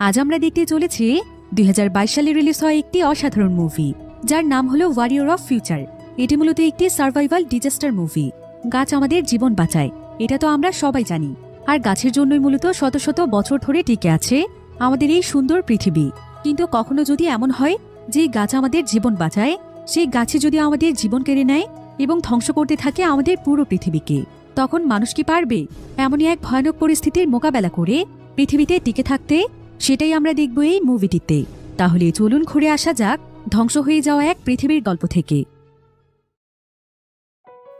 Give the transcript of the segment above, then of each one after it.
আজ আমরা দেখতে চলেছি 2022 সালে রিলিজ হওয়া একটি অসাধারণ মুভি, যার নাম হলো ওয়ারিয়র অফ ফিউচার। এটি মূলত একটি সার্ভাইভাল ডিজাস্টার মুভি। গাছ আমাদের জীবন বাঁচায়, এটা তো আমরা সবাই জানি। আর গাছের জন্যই মূলত শত শত বছর ধরে টিকে আছে আমাদের এই সুন্দর পৃথিবী। কিন্তু কখনো যদি এমন হয় যে গাছ আমাদের জীবন বাঁচায়, সেই গাছে যদি আমাদের জীবন কেড়ে নেয় এবং ধ্বংস করতে থাকে আমাদের পুরো পৃথিবীকে, তখন মানুষ কি পারবে এমনই এক ভয়ানক পরিস্থিতির মোকাবেলা করে পৃথিবীতে টিকে থাকতে? সেটাই আমরা দেখব এই মুভিটিতে। তাহলে চলুন ঘুরে আসা যাক ধ্বংস হয়ে যাওয়া এক পৃথিবীর গল্প থেকে।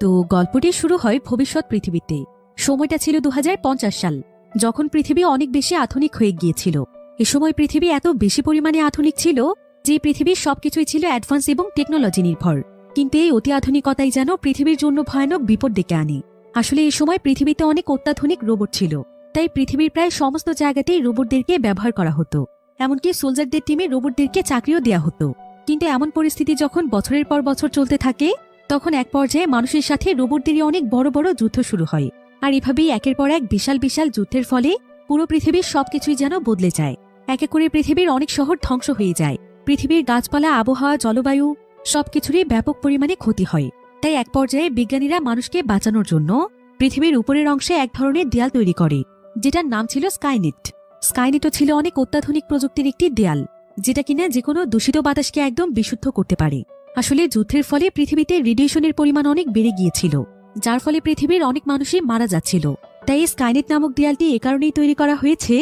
তো গল্পটি শুরু হয় ভবিষ্যৎ পৃথিবীতে। সময়টা ছিল 2050 সাল, যখন পৃথিবী অনেক বেশি আধুনিক হয়ে গিয়েছিল। এ সময় পৃথিবী এত বেশি পরিমাণে আধুনিক ছিল যে পৃথিবীর সবকিছুই ছিল অ্যাডভান্স এবং টেকনোলজি নির্ভর। কিন্তু এই অতি আধুনিকতাই যেন পৃথিবীর জন্য ভয়ানক বিপদ ডেকে আনে। আসলে এই সময় পৃথিবীতে অনেক অত্যাধুনিক রোবট ছিল, তাই পৃথিবীর প্রায় সমস্ত জায়গাতেই রোবটদেরকে ব্যবহার করা হতো। এমনকি সোলজারদের টিমে রোবটদেরকে চাকরিও দেওয়া হতো। কিন্তু এমন পরিস্থিতি যখন বছরের পর বছর চলতে থাকে, তখন এক পর্যায়ে মানুষের সাথে রোবটদেরই অনেক বড় বড় যুদ্ধ শুরু হয়। আর এভাবেই একের পর এক বিশাল বিশাল যুদ্ধের ফলে পুরো পৃথিবীর সবকিছুই যেন বদলে যায়। একে করে পৃথিবীর অনেক শহর ধ্বংস হয়ে যায়। পৃথিবীর গাছপালা, আবহাওয়া, জলবায়ু সবকিছুরই ব্যাপক পরিমাণে ক্ষতি হয়। তাই এক পর্যায়ে বিজ্ঞানীরা মানুষকে বাঁচানোর জন্য পৃথিবীর উপরের অংশে এক ধরনের দেয়াল তৈরি করে, যেটার নাম ছিল স্কাইনেট। স্কাইনেটও ছিল অনেক অত্যাধুনিক প্রযুক্তির একটি দেয়াল, যেটা কিনা যেকোনো দূষিত বাতাসকে একদম বিশুদ্ধ করতে পারে। আসলে যুদ্ধের ফলে পৃথিবীতে রেডিয়েশনের পরিমাণ অনেক বেড়ে গিয়েছিল, যার ফলে পৃথিবীর অনেক মানুষই মারা যাচ্ছিল। তাই স্কাইনেট নামক দেয়ালটি এ কারণেই তৈরি করা হয়েছে,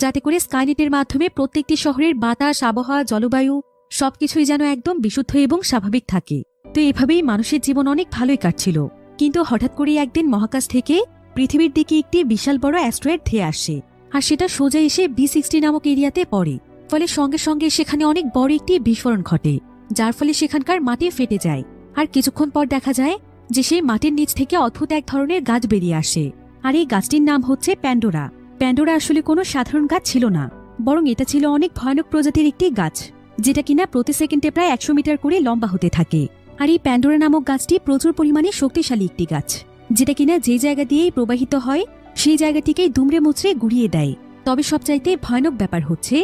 যাতে করে স্কাইনেটের মাধ্যমে প্রত্যেকটি শহরের বাতাস, আবহাওয়া, জলবায়ু সবকিছুই যেন একদম বিশুদ্ধ এবং স্বাভাবিক থাকে। তো এভাবেই মানুষের জীবন অনেক ভালোই কাটছিল। কিন্তু হঠাৎ করে একদিন মহাকাশ থেকে পৃথিবীর দিকে একটি বিশাল বড় অ্যাস্ট্রয়েড ধেয়ে আসে, আর সেটা সোজা এসে B60 নামক এরিয়াতে পড়ে। ফলে সঙ্গে সঙ্গে সেখানে অনেক বড় একটি বিস্ফোরণ ঘটে, যার ফলে সেখানকার মাটি ফেটে যায়। আর কিছুক্ষণ পর দেখা যায় যে সেই মাটির নিচ থেকে অদ্ভুত এক ধরনের গাছ বেরিয়ে আসে। আর এই গাছটির নাম হচ্ছে প্যান্ডোরা। প্যান্ডোরা আসলে কোনো সাধারণ গাছ ছিল না, বরং এটা ছিল অনেক ভয়ানক প্রজাতির একটি গাছ, যেটা কিনা প্রতি সেকেন্ডে প্রায় 100 মিটার করে লম্বা হতে থাকে। আর এই প্যান্ডোরা নামক গাছটি প্রচুর পরিমাণে শক্তিশালী একটি গাছ, যেটা কিনা যে জায়গা দিয়েই প্রবাহিত হয় সেই জায়গাটিকেই দুমড়ে মুচড়ে গুড়িয়ে দেয়। তবে সবচাইতে ভয়ানক ব্যাপার হচ্ছে,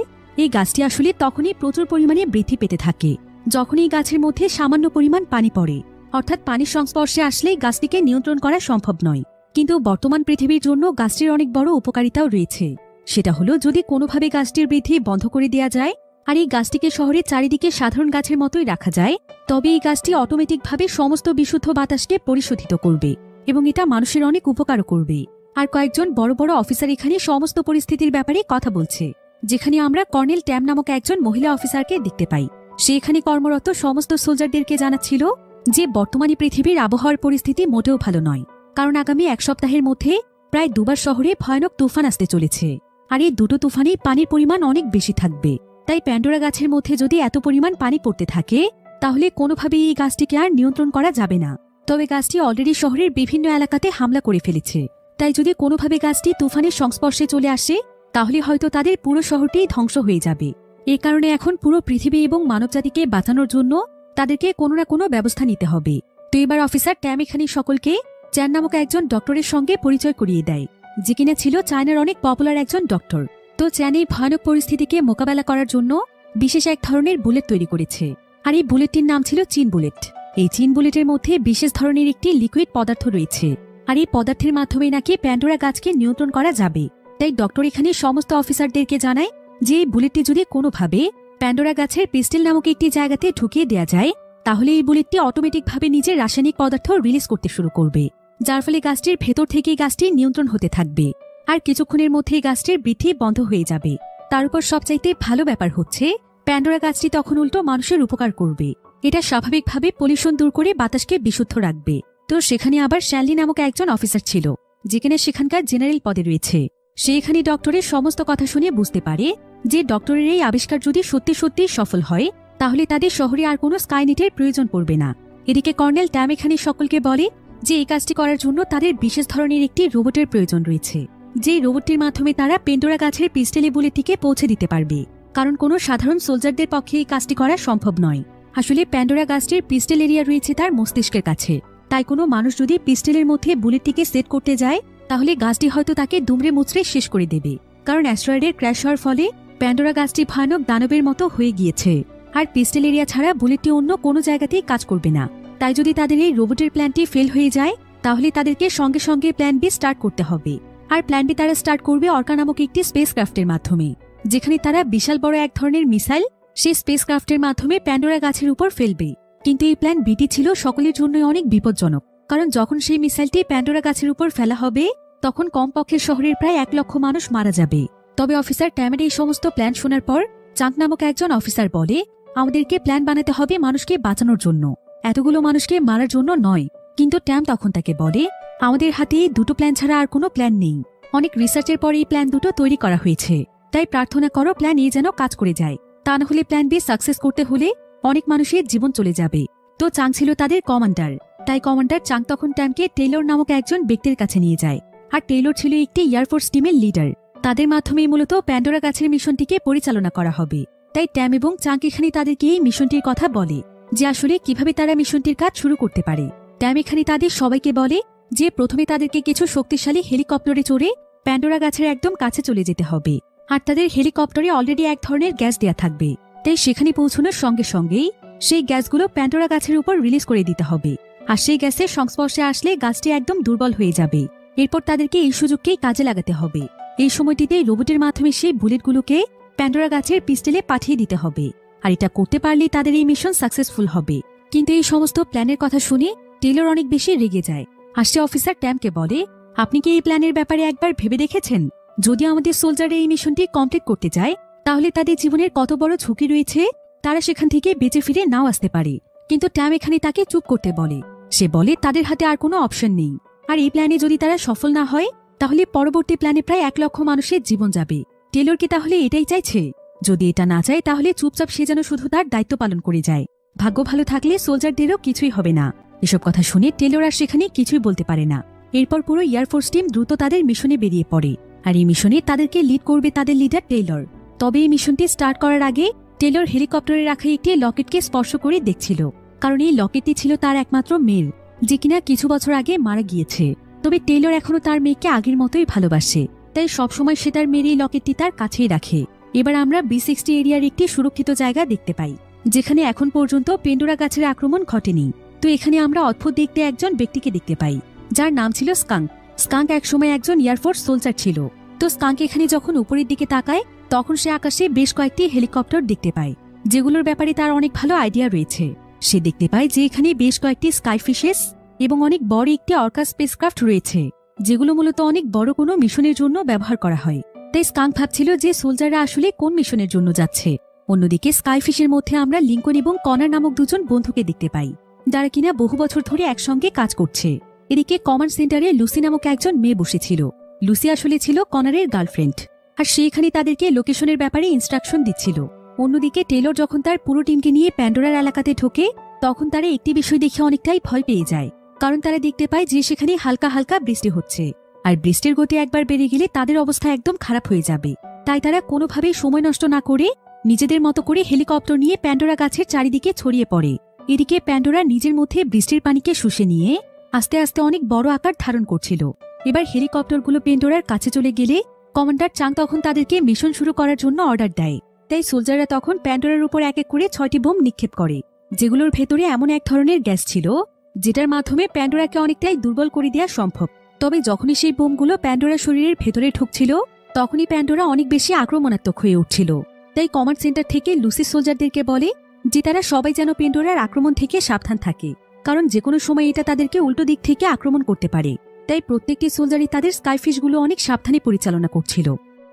এই গাছটি আসলে তখনই প্রচুর পরিমাণে বৃদ্ধি পেতে থাকে যখন এই গাছের মধ্যে সামান্য পরিমাণ পানি পড়ে। অর্থাৎ পানির সংস্পর্শে আসলেই গাছটিকে নিয়ন্ত্রণ করা সম্ভব নয়। কিন্তু বর্তমান পৃথিবীর জন্য গাছটির অনেক বড় উপকারিতাও রয়েছে। সেটা হলো, যদি কোনোভাবে গাছটির বৃদ্ধি বন্ধ করে দেওয়া যায় আর এই গাছটিকে শহরের চারিদিকে সাধারণ গাছের মতোই রাখা যায়, তবে এই গাছটি অটোমেটিকভাবে সমস্ত বিশুদ্ধ বাতাসকে পরিশোধিত করবে এবং এটা মানুষের অনেক উপকারও করবে। আর কয়েকজন বড় বড় অফিসার এখানে সমস্ত পরিস্থিতির ব্যাপারে কথা বলছে, যেখানে আমরা কর্নেল ট্যাম নামক একজন মহিলা অফিসারকে দেখতে পাই। সে এখানে কর্মরত সমস্ত সোলজারদেরকে জানাচ্ছিল যে বর্তমানে পৃথিবীর আবহাওয়ার পরিস্থিতি মোটেও ভালো নয়, কারণ আগামী 1 সপ্তাহের মধ্যে প্রায় 2বার শহরে ভয়ানক তুফান আসতে চলেছে। আর এই দুটো তুফানেই পানির পরিমাণ অনেক বেশি থাকবে। তাই প্যান্ডোরা গাছের মধ্যে যদি এত পরিমাণ পানি পড়তে থাকে, তাহলে কোনোভাবেই এই গাছটিকে আর নিয়ন্ত্রণ করা যাবে না। তবে গাছটি অলরেডি শহরের বিভিন্ন এলাকাতে হামলা করে ফেলেছে। তাই যদি কোনোভাবে গাছটি তুফানের সংস্পর্শে চলে আসে, তাহলে হয়তো তাদের পুরো শহরটি ধ্বংস হয়ে যাবে। এই কারণে এখন পুরো পৃথিবী এবং মানবজাতিকে বাঁচানোর জন্য তাদেরকে কোনো না কোনো ব্যবস্থা নিতে হবে। তো এবার অফিসার ট্যাম এখানে সকলকে চ্যান নামক একজন ডক্টরের সঙ্গে পরিচয় করিয়ে দেয়, যে কিনা ছিল চায়নার অনেক পপুলার একজন ডক্টর। তো চ্যান এই ভয়ানক পরিস্থিতিকে মোকাবেলা করার জন্য বিশেষ এক ধরনের বুলেট তৈরি করেছে। আর এই বুলেটটির নাম ছিল চীন বুলেট। এই চীন বুলেটের মধ্যে বিশেষ ধরনের একটি লিকুইড পদার্থ রয়েছে, আর এই পদার্থের মাধ্যমে নাকি প্যান্ডোরা গাছকে নিয়ন্ত্রণ করা যাবে। তাই ডক্টর এখানে সমস্ত অফিসারদেরকে জানায় যে এই বুলেটটি যদি কোনোভাবে প্যান্ডোরা গাছের পিস্টেল নামক একটি জায়গাতে ঢুকিয়ে দেওয়া যায়, তাহলে এই বুলেটটি অটোমেটিকভাবে নিজের রাসায়নিক পদার্থ রিলিজ করতে শুরু করবে, যার ফলে গাছটির ভেতর থেকেই গাছটির নিয়ন্ত্রণ হতে থাকবে। আর কিছুক্ষণের মধ্যেই গাছটির বৃদ্ধি বন্ধ হয়ে যাবে। তার উপর সবচাইতে ভালো ব্যাপার হচ্ছে, প্যান্ডোরা গাছটি তখন উল্টো মানুষের উপকার করবে। এটা স্বাভাবিকভাবে পলিউশন দূর করে বাতাসকে বিশুদ্ধ রাখবে। তো সেখানে আবার শ্যানলি নামক একজন অফিসার ছিল, যেখানে সেখানকার জেনারেল পদে রয়েছে। সে এখানে ডক্টরের সমস্ত কথা শুনে বুঝতে পারে যে ডক্টরের এই আবিষ্কার যদি সত্যি সত্যি সফল হয়, তাহলে তাদের শহরে আর কোনো স্কাইনেটের প্রয়োজন পড়বে না। এদিকে কর্নেল ট্যাম এখানে সকলকে বলে যে এই কাজটি করার জন্য তাদের বিশেষ ধরনের একটি রোবটের প্রয়োজন রয়েছে, যে রোবটটির মাধ্যমে তারা পেন্ডোরা গাছের পিস্টেলে বুলেটটিকে পৌঁছে দিতে পারবে। কারণ কোনো সাধারণ সোলজারদের পক্ষে এই কাজটি করা সম্ভব নয়। আসলে প্যান্ডোরা গাছটির পিস্টেল এরিয়া রয়েছে তার মস্তিষ্কের কাছে। তাই কোনো মানুষ যদি পিস্টেলের মধ্যে বুলেটটিকে সেট করতে যায়, তাহলে গাছটি হয়তো তাকে দুমড়ে মুচড়ে শেষ করে দেবে। কারণ অ্যাস্ট্রয়েডের ক্র্যাশ হওয়ার ফলে প্যান্ডোরা গাছটি ভয়ানক দানবের মতো হয়ে গিয়েছে, আর পিস্টেল এরিয়া ছাড়া বুলেটটি অন্য কোনো জায়গাতেই কাজ করবে না। তাই যদি তাদের এই রোবটের প্ল্যানটি ফেল হয়ে যায়, তাহলে তাদেরকে সঙ্গে সঙ্গে প্ল্যান বি স্টার্ট করতে হবে। আর প্ল্যান বি তারা স্টার্ট করবে অর্কা নামক একটি স্পেস ক্রাফটের মাধ্যমে, যেখানে তারা বিশাল বড় এক ধরনের মিসাইল সেই স্পেস ক্রাফটের মাধ্যমে প্যান্ডোরা গাছের উপর ফেলবে। কিন্তু এই প্ল্যান বিটি ছিল সকলের জন্যই অনেক বিপজ্জনক, কারণ যখন সেই মিসাইলটি প্যান্ডোরা গাছের উপর ফেলা হবে তখন কমপক্ষে শহরের প্রায় 1 লক্ষ মানুষ মারা যাবে। তবে অফিসার ট্যামের এই সমস্ত প্ল্যান শোনার পর চাঙ্ক নামক একজন অফিসার বলে, আমাদেরকে প্ল্যান বানাতে হবে মানুষকে বাঁচানোর জন্য, এতগুলো মানুষকে মারার জন্য নয়। কিন্তু ট্যাম তখন তাকে বলে, আমাদের হাতে এই দুটো প্ল্যান ছাড়া আর কোনো প্ল্যান নেই। অনেক রিসার্চের পর এই প্ল্যান দুটো তৈরি করা হয়েছে, তাই প্রার্থনা করো প্ল্যান এ যেন কাজ করে যায়। তা না হলে প্ল্যান বি সাকসেস করতে হলে অনেক মানুষের জীবন চলে যাবে। তো চাং ছিল তাদের কমান্ডার, তাই কমান্ডার চাং তখন ট্যামকে টেইলর নামক একজন ব্যক্তির কাছে নিয়ে যায়। আর টেইলর ছিল একটি এয়ারফোর্স টিমের লিডার, তাদের মাধ্যমেই মূলত প্যান্ডোরা গাছের মিশনটিকে পরিচালনা করা হবে। তাই ট্যাম এবং চাং এখানে তাদেরকে এই মিশনটির কথা বলে যে আসলে কিভাবে তারা মিশনটির কাজ শুরু করতে পারে। ট্যাম এখানে তাদের সবাইকে বলে যে প্রথমে তাদেরকে কিছু শক্তিশালী হেলিকপ্টারে চড়ে প্যান্ডোরা গাছের একদম কাছে চলে যেতে হবে, আর তাদের হেলিকপ্টারে অলরেডি এক ধরনের গ্যাস দেয়া থাকবে। তাই সেখানে পৌঁছানোর সঙ্গে সঙ্গেই সেই গ্যাসগুলো প্যান্ডোরা গাছের উপর রিলিজ করে দিতে হবে, আর সেই গ্যাসের সংস্পর্শে আসলে গাছটি একদম দুর্বল হয়ে যাবে। এরপর তাদেরকে এই সুযোগকেই কাজে লাগাতে হবে। এই সময়টিতে রোবটের মাধ্যমে সেই বুলেটগুলোকে প্যান্ডোরা গাছের পিস্টেলে পাঠিয়ে দিতে হবে, আর এটা করতে পারলেই তাদের এই মিশন সাকসেসফুল হবে। কিন্তু এই সমস্ত প্ল্যানের কথা শুনে টেইলর অনেক বেশি রেগে যায়, আর সে অফিসার ট্যামকে বলে, আপনি কি এই প্ল্যানের ব্যাপারে একবার ভেবে দেখেছেন? যদি আমাদের সোলজাররা এই মিশনটি কমপ্লিট করতে চায় তাহলে তাদের জীবনের কত বড় ঝুঁকি রয়েছে, তারা সেখান থেকে বেঁচে ফিরে নাও আসতে পারে। কিন্তু ট্যাম এখানে তাকে চুপ করতে বলে। সে বলে তাদের হাতে আর কোনো অপশন নেই, আর এই প্ল্যানে যদি তারা সফল না হয় তাহলে পরবর্তী প্ল্যানে প্রায় 1 লক্ষ মানুষের জীবন যাবে। টেইলর কি তাহলে এটাই চাইছে? যদি এটা না চায় তাহলে চুপচাপ সে যেন শুধু তার দায়িত্ব পালন করে যায়। ভাগ্য ভালো থাকলে সোলজারদেরও কিছুই হবে না। এসব কথা শুনে টেইলর আর সেখানে কিছুই বলতে পারে না। এরপর পুরো এয়ারফোর্স টিম দ্রুত তাদের মিশনে বেরিয়ে পড়ে, আর এই মিশনে তাদেরকে লিড করবে তাদের লিডার টেইলর। তবে এই মিশনটি স্টার্ট করার আগে টেইলর হেলিকপ্টারে রাখা একটি লকেটকে স্পর্শ করে দেখছিল, কারণ এই লকেটটি ছিল তার একমাত্র মেয়ে, যে কিনা কিছু বছর আগে মারা গিয়েছে। তবে টেইলর এখনো তার মেয়েকে আগের মতোই ভালোবাসে, তাই সবসময় সে তার মেয়ের এই লকেটটি তার কাছেই রাখে। এবার আমরা B60 এরিয়ার একটি সুরক্ষিত জায়গা দেখতে পাই, যেখানে এখন পর্যন্ত পেন্ডোরা গাছের আক্রমণ ঘটেনি। তো এখানে আমরা অদ্ভুত দেখতে একজন ব্যক্তিকে দেখতে পাই, যার নাম ছিল স্কাঙ্ক। স্কাঙ্ক একসময় একজন এয়ারফোর্স সোলজার ছিল। তো স্কাঙ্ক এখানে যখন উপরের দিকে তাকায় তখন সে আকাশে বেশ কয়েকটি হেলিকপ্টার দেখতে পায়, যেগুলোর ব্যাপারে তার অনেক ভালো আইডিয়া রয়েছে। সে দেখতে পায় যে এখানে বেশ কয়েকটি স্কাইফিশেস এবং অনেক বড় একটি অর্কা স্পেসক্রাফট রয়েছে, যেগুলো মূলত অনেক বড় কোনো মিশনের জন্য ব্যবহার করা হয়। তাই স্কাঙ্ক ভাবছিল যে সোলজাররা আসলে কোন মিশনের জন্য যাচ্ছে। অন্যদিকে স্কাইফিশের মধ্যে আমরা লিঙ্কন এবং কনার নামক দুজন বন্ধুকে দেখতে পাই, যারা কিনা বহু বছর ধরে একসঙ্গে কাজ করছে। এদিকে কমান্ড সেন্টারে লুসি নামক একজন মেয়ে বসেছিল। লুসি আসলে ছিল কনারের গার্লফ্রেন্ড, আর সে এখানে তাদেরকে লোকেশনের ব্যাপারে ইনস্ট্রাকশন দিচ্ছিল। অন্যদিকে টেইলর যখন তার পুরো টিমকে নিয়ে প্যান্ডোরার এলাকাতে ঢোকে তখন তারা একটি বিষয় দেখে অনেকটাই ভয় পেয়ে যায়, কারণ তারা দেখতে পায় যে সেখানে হালকা হালকা বৃষ্টি হচ্ছে, আর বৃষ্টির গতি একবার বেড়ে গেলে তাদের অবস্থা একদম খারাপ হয়ে যাবে। তাই তারা কোনোভাবেই সময় নষ্ট না করে নিজেদের মতো করে হেলিকপ্টার নিয়ে প্যান্ডোরা গাছের চারিদিকে ছড়িয়ে পড়ে। এদিকে প্যান্ডোরা নিজের মধ্যে বৃষ্টির পানিকে শুষে নিয়ে আস্তে আস্তে অনেক বড় আকার ধারণ করছিল। এবার হেলিকপ্টারগুলো প্যান্ডোরার কাছে চলে গেলে কমান্ডার চাং তখন তাদেরকে মিশন শুরু করার জন্য অর্ডার দেয়। তাই সোলজাররা তখন প্যান্ডোরার উপর এক এক করে 6টি বোম নিক্ষেপ করে, যেগুলোর ভেতরে এমন এক ধরনের গ্যাস ছিল যেটার মাধ্যমে প্যান্ডোরাকে অনেকটাই দুর্বল করে দেওয়া সম্ভব। তবে যখনই সেই বোমগুলো প্যান্ডোরার শরীরের ভেতরে ঢুকছিল তখনই প্যান্ডোরা অনেক বেশি আক্রমণাত্মক হয়ে উঠছিল। তাই কমান্ড সেন্টার থেকে লুসি সোলজারদেরকে বলে যে তারা সবাই যেন প্যান্ডোরার আক্রমণ থেকে সাবধান থাকে, কারণ যে কোনো সময় এটা তাদেরকে উল্টো দিক থেকে আক্রমণ করতে পারে। তাই প্রত্যেকটি সোলজারই তাদের স্কাইফিশগুলো অনেক সাবধানে পরিচালনা করছিল।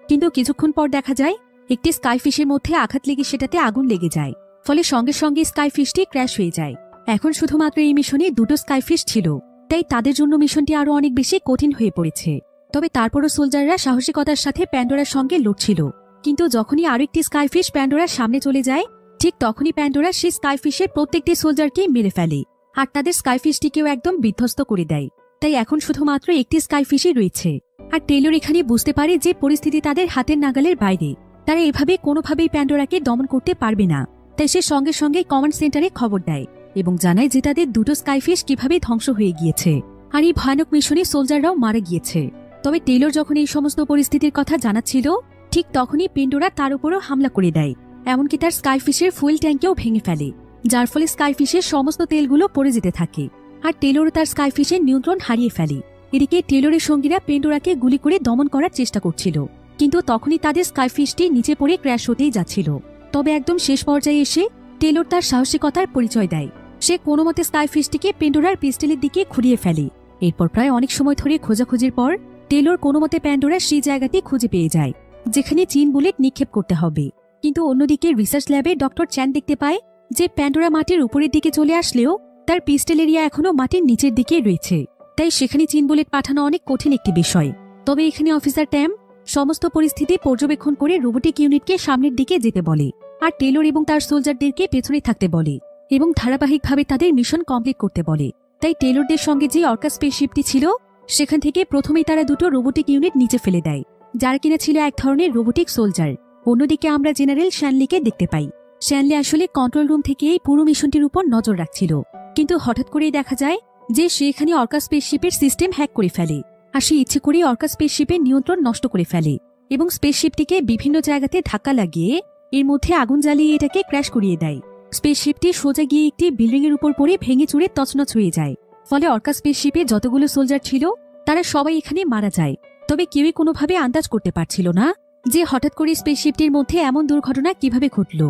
কিন্তু কিছুক্ষণ পর দেখা যায় একটি স্কাইফিশের মধ্যে আঘাত লেগে সেটাতে আগুন লেগে যায়, ফলে সঙ্গে সঙ্গে স্কাইফিশটি ক্র্যাশ হয়ে যায়। এখন শুধুমাত্র এই মিশনে 2টো স্কাইফিশ ছিল, তাই তাদের জন্য মিশনটি আরো অনেক বেশি কঠিন হয়ে পড়েছে। তবে তারপরও সোলজাররা সাহসিকতার সাথে প্যান্ডোরার সঙ্গে লড়ছিল। কিন্তু যখনই আরো একটি স্কাইফিশ প্যান্ডোরার সামনে চলে যায় ঠিক তখনই প্যান্ডোরা সেই স্কাইফিশের প্রত্যেকটি সোলজারকেই মেরে ফেলে, আর তাদের স্কাইফিশটিকেও একদম বিধ্বস্ত করে দেয়। তাই এখন শুধুমাত্র একটি স্কাইফিশই রয়েছে। আর টেইলর এখানে বুঝতে পারে যে পরিস্থিতি তাদের হাতের নাগালের বাইরে, তারা এভাবে কোনোভাবেই প্যান্ডোরাকে দমন করতে পারবে না। তাই সে সঙ্গে সঙ্গে কমান্ড সেন্টারে খবর দেয় এবং জানায় যে তাদের 2টো স্কাইফিশ কিভাবে ধ্বংস হয়ে গিয়েছে, আর এই ভয়ানক মিশনে সোলজাররাও মারা গিয়েছে। তবে টেইলর যখন এই সমস্ত পরিস্থিতির কথা জানাচ্ছিল ঠিক তখনই পেন্ডোরা তার উপরও হামলা করে দেয়, এমনকি তার স্কাইফিশের ফুয়েল ট্যাঙ্কেও ভেঙে ফেলে, যার ফলে স্কাইফিশের সমস্ত তেলগুলো পড়ে যেতে থাকে। আর টেলরও তার স্কাইফিশের নিয়ন্ত্রণ হারিয়ে ফেলে। এদিকে টেলরের সঙ্গীরা পেন্ডোরাকে গুলি করে দমন করার চেষ্টা করছিল, কিন্তু তখনই তাদের স্কাইফিশটি নিচে পড়ে ক্র্যাশ হতেই যাচ্ছিল। তবে একদম শেষ পর্যায়ে এসে টেলর তার সাহসিকতার পরিচয় দেয়। সে কোনো মতে স্কাইফিশটিকে পেন্ডোরার পিস্টলের দিকে ঘুরিয়ে ফেলে। এরপর প্রায় অনেক সময় ধরে খোঁজাখুঁজির পর টেলর কোনো মতে প্যান্ডোরার সেই জায়গাটি খুঁজে পেয়ে যায় যেখানে চিন বুলেট নিক্ষেপ করতে হবে। কিন্তু অন্যদিকে রিসার্চ ল্যাবে ডক্টর চ্যান দেখতে পায় যে প্যান্ডোরা মাটির উপরের দিকে চলে আসলেও তার পিস্টল এরিয়া এখনো মাটির নিচের দিকে রয়েছে, তাই সেখানে চিন বুলেট পাঠানো অনেক কঠিন একটি বিষয়। তবে এখানে অফিসার ট্যাম সমস্ত পরিস্থিতি পর্যবেক্ষণ করে রোবোটিক ইউনিটকে সামনের দিকে যেতে বলে, আর টেলর এবং তার সোলজারদেরকে পেছনে থাকতে বলে এবং ধারাবাহিকভাবে তাদের মিশন কমপ্লিট করতে বলে। তাই টেলরদের সঙ্গে যে অর্কা স্পেসশিপটি ছিল সেখান থেকে প্রথমেই তারা দুটো রোবোটিক ইউনিট নিচে ফেলে দেয়, যার কিনা ছিল এক ধরনের রোবোটিক সোলজার। অন্যদিকে আমরা জেনারেল শ্যানলিকে দেখতে পাই। শ্যানলি আসলে কন্ট্রোল রুম থেকে এই পুরো মিশনটির উপর নজর রাখছিল, কিন্তু হঠাৎ করেই দেখা যায় যে সে এখানে অর্কা স্পেসশিপের সিস্টেম হ্যাক করে ফেলে, আর সে ইচ্ছে করেই অর্কা স্পেসশিপের নিয়ন্ত্রণ নষ্ট করে ফেলে এবং স্পেসশিপটিকে বিভিন্ন জায়গাতে ধাক্কা লাগিয়ে এর মধ্যে আগুন জ্বালিয়ে এটাকে ক্র্যাশ করিয়ে দেয়। স্পেসশিপটি সোজা গিয়ে একটি বিল্ডিং এর উপর পড়ে ভেঙে চুরে তছনছ হয়ে যায়। ফলে অর্কা স্পেসশিপে যতগুলো সোলজার ছিল তারা সবাই এখানে মারা যায়। তবে কেউই কোনোভাবে আন্দাজ করতে পারছিল না যে হঠাৎ করে স্পেসশিপটির মধ্যে এমন দুর্ঘটনা কিভাবে ঘটল।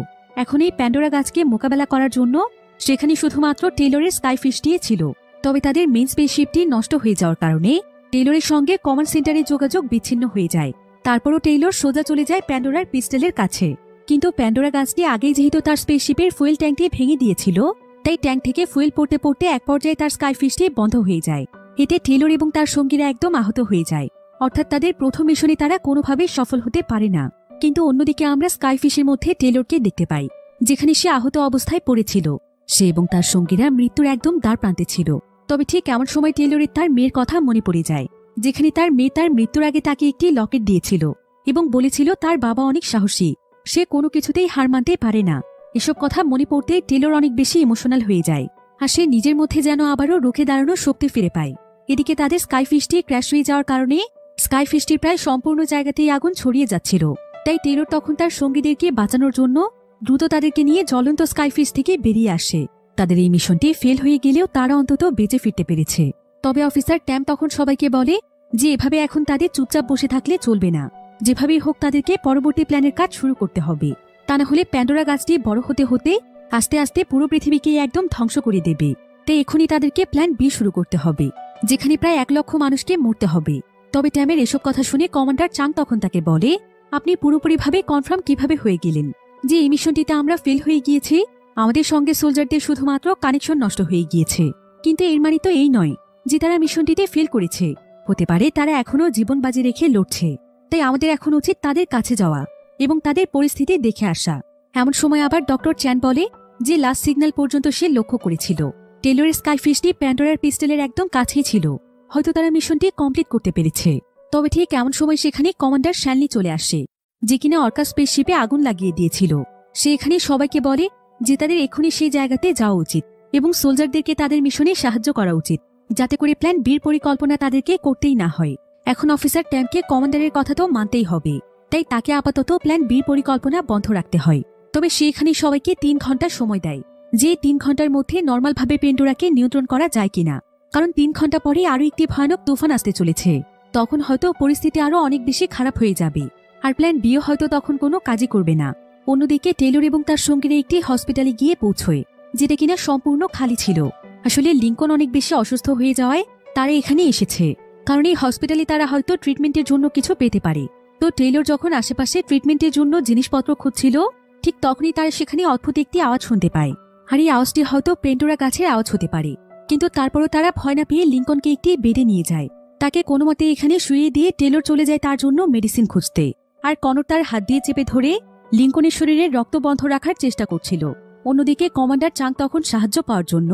এখন এই প্যান্ডোরা গাছকে মোকাবেলা করার জন্য সেখানে শুধুমাত্র টেলরের স্কাইফিশটি ছিল। তবে তাদের মেইন স্পেসশিপটি নষ্ট হয়ে যাওয়ার কারণে টেলরের সঙ্গে কমান্ড সেন্টারের যোগাযোগ বিচ্ছিন্ন হয়ে যায়। তারপরও টেলর সোজা চলে যায় প্যান্ডোরার পিস্টলের কাছে, কিন্তু প্যান্ডোরা গাছটি আগেই যেহেতু তার স্পেসশিপের ফুয়েল ট্যাঙ্কটি ভেঙে দিয়েছিল, তাই ট্যাঙ্ক থেকে ফুয়েল পড়তে পড়তে এক পর্যায়ে তার স্কাইফিশটি বন্ধ হয়ে যায়। এতে টেলর এবং তার সঙ্গীরা একদম আহত হয়ে যায়, অর্থাৎ তাদের প্রথম মিশনে তারা কোনোভাবেই সফল হতে পারে না। কিন্তু অন্যদিকে আমরা স্কাইফিশের মধ্যে টেলরকে দেখতে পাই, যেখানে সে আহত অবস্থায় পড়েছিল। সে এবং তার সঙ্গীরা মৃত্যুর একদম দ্বার প্রান্তে ছিল। তবে ঠিক এমন সময় টেলরের তার মেয়ের কথা মনে পড়ে যায়, যেখানে তার মেয়ে তার মৃত্যুর আগে তাকে একটি লকেট দিয়েছিল এবং বলেছিল তার বাবা অনেক সাহসী, সে কোনো কিছুতেই হার মানতে পারে না। এসব কথা মনে পড়তে টেলর অনেক বেশি ইমোশনাল হয়ে যায়, আর সে নিজের মধ্যে যেন আবারও রুখে দাঁড়ানোর শক্তি ফিরে পায়। এদিকে তাদের স্কাইফিশটি ক্র্যাশ হয়ে যাওয়ার কারণে স্কাইফিশটির প্রায় সম্পূর্ণ জায়গাতেই আগুন ছড়িয়ে যাচ্ছিল। তাই টেলর তখন তার সঙ্গীদেরকে বাঁচানোর জন্য দ্রুত তাদেরকে নিয়ে জ্বলন্ত স্কাইফিশ থেকে বেরিয়ে আসে। তাদের এই মিশনটি ফেল হয়ে গেলেও তারা অন্তত বেঁচে ফিরতে পেরেছে। তবে অফিসার ট্যাম তখন সবাইকে বলে যে এভাবে এখন তাদের চুপচাপ বসে থাকলে চলবে না, যেভাবেই হোক তাদেরকে পরবর্তী প্ল্যানের কাজ শুরু করতে হবে, তা না হলে প্যান্ডোরা গাছটি বড় হতে হতে আস্তে আস্তে পুরো পৃথিবীকে একদম ধ্বংস করে দেবে। তাই এখনই তাদেরকে প্ল্যান বি শুরু করতে হবে, যেখানে প্রায় 1 লক্ষ মানুষকে মরতে হবে। তবে ট্যামের এসব কথা শুনে কমান্ডার চাং তখন তাকে বলে, আপনি পুরোপুরিভাবে কনফার্ম কিভাবে হয়ে গেলেন যে এই মিশনটিতে আমরা ফেল হয়ে গিয়েছি? আমাদের সঙ্গে সোলজারদের শুধুমাত্র কানেকশন নষ্ট হয়ে গিয়েছে, কিন্তু এর মানে তো এই নয় যে তারা মিশনটিতে ফেল করেছে। হতে পারে তারা এখনো জীবন বাজি রেখে লড়ছে। তাই আমাদের এখন উচিত তাদের কাছে যাওয়া এবং তাদের পরিস্থিতি দেখে আসা। এমন সময় আবার ডক্টর চ্যান বলে যে লাস্ট সিগন্যাল পর্যন্ত সে লক্ষ্য করেছিল টেলরের স্কাইফিশটি প্যান্ডোরার পিস্টলের একদম কাছেই ছিল। হয়তো তারা মিশনটি কমপ্লিট করতে পেরেছে। তবে ঠিক এমন সময় সেখানে কমান্ডার শ্যানলি চলে আসে, যে কিনা অর্কা স্পেসশিপে আগুন লাগিয়ে দিয়েছিল। সে এখানে সবাইকে বলে যে তাদের এখনই সেই জায়গাতে যাওয়া উচিত এবং সোলজারদেরকে তাদের মিশনে সাহায্য করা উচিত, যাতে করে প্ল্যান বির পরিকল্পনা তাদেরকে করতেই না হয়। এখন অফিসার ট্যামকে কমান্ডারের কথা তো মানতেই হবে, তাই তাকে আপাতত প্ল্যান বির পরিকল্পনা বন্ধ রাখতে হয়। তবে সে এখানে সবাইকে 3 ঘন্টা সময় দেয়, যে 3 ঘন্টার মধ্যে নর্মালভাবে পেন্ডোরাকে নিয়ন্ত্রণ করা যায় কিনা, কারণ 3 ঘন্টা পরে আরো একটি ভয়ানক তুফান আসতে চলেছে। তখন হয়তো পরিস্থিতি আরো অনেক বেশি খারাপ হয়ে যাবে, আর প্ল্যান বিও হয়তো তখন কোনো কাজই করবে না। অন্যদিকে টেলর এবং তার সঙ্গীরা একটি হসপিটালে গিয়ে পৌঁছয়, যেটা কিনা সম্পূর্ণ খালি ছিল। আসলে লিঙ্কন অনেক বেশি অসুস্থ হয়ে যাওয়ায় তারা এখানে এসেছে, কারণ এই হসপিটালে তারা হয়তো ট্রিটমেন্টের জন্য কিছু পেতে পারে। তো টেলর যখন আশেপাশে ট্রিটমেন্টের জন্য জিনিসপত্র খুঁজছিল, ঠিক তখনই তারা সেখানে অদ্ভুত একটি আওয়াজ শুনতে পায়। আর এই আওয়াজটি হয়তো পেন্ডোরা গাছের আওয়াজ হতে পারে, কিন্তু তারপরও তারা ভয় না পেয়ে লিঙ্কনকে একটি বেডে নিয়ে যায়। তাকে কোনো মতে এখানে শুয়ে দিয়ে টেলর চলে যায় তার জন্য মেডিসিন খুঁজতে, আর কনর তার হাত দিয়ে চেপে ধরে লিঙ্কনের শরীরে রক্ত বন্ধ রাখার চেষ্টা করছিল। অন্যদিকে কমান্ডার চাং তখন সাহায্য পাওয়ার জন্য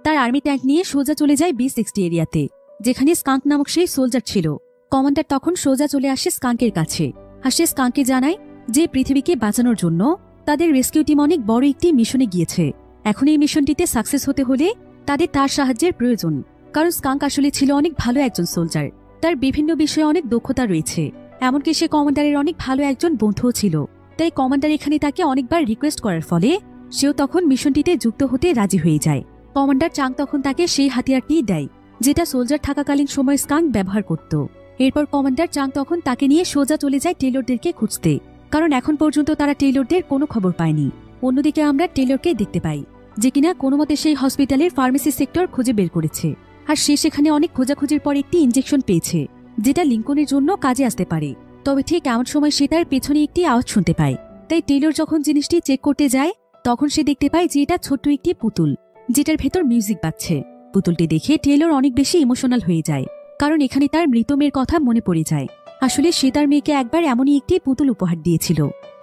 তার আর্মি ট্যাঙ্ক নিয়ে সোজা চলে যায় B60 এরিয়াতে, যেখানে স্কাঙ্ক নামক সেই সোলজার ছিল। কমান্ডার তখন সোজা চলে আসে স্কাঙ্কের কাছে, আর সে স্কাঙ্ককে জানায় যে পৃথিবীকে বাঁচানোর জন্য তাদের রেস্কিউ টিম অনেক বড় একটি মিশনে গিয়েছে। এখন এই মিশনটিতে সাকসেস হতে হলে তাদের তার সাহায্যের প্রয়োজন, কারণ স্কাঙ্ক আসলে ছিল অনেক ভালো একজন সোলজার। তার বিভিন্ন বিষয়ে অনেক দক্ষতা রয়েছে, এমনকি সে কমান্ডারের অনেক ভালো একজন বন্ধুও ছিল। তাই কমান্ডার এখানে তাকে অনেকবার রিকোয়েস্ট করার ফলে সেও তখন মিশনটিতে যুক্ত হতে রাজি হয়ে যায়। কমান্ডার চাং তখন তাকে সেই হাতিয়ারটি দেয় যেটা সোলজার থাকাকালীন সময় স্কাঙ্ক ব্যবহার করত। এরপর কমান্ডার চাং তখন তাকে নিয়ে সোজা চলে যায় টেইলরদেরকে খুঁজতে, কারণ এখন পর্যন্ত তারা টেইলরদের কোনো খবর পায়নি। অন্যদিকে আমরা টেইলরকে দেখতে পাই যে কিনা কোনো মতে সেই হসপিটালের ফার্মেসি সেক্টর খুঁজে বের করেছে, আর সে সেখানে অনেক খোঁজাখুঁজির পর একটি ইনজেকশন পেয়েছে যেটা লিঙ্কনের জন্য কাজে আসতে পারে। তবে ঠিক এমন সময় সে তার পেছনে একটি আওয়াজ শুনতে পায়। তাই টেইলর যখন জিনিসটি চেক করতে যায় তখন সে দেখতে পায় যে এটা ছোট্ট একটি পুতুল যেটার ভেতর মিউজিক বাজছে। পুতুলটি দেখে টেইলর অনেক বেশি ইমোশনাল হয়ে যায়, কারণ এখানে তার মৃত মেয়ের কথা মনে পড়ে যায়। আসলে সে তার মেয়েকে একবার এমনই একটি পুতুল উপহার দিয়েছিল,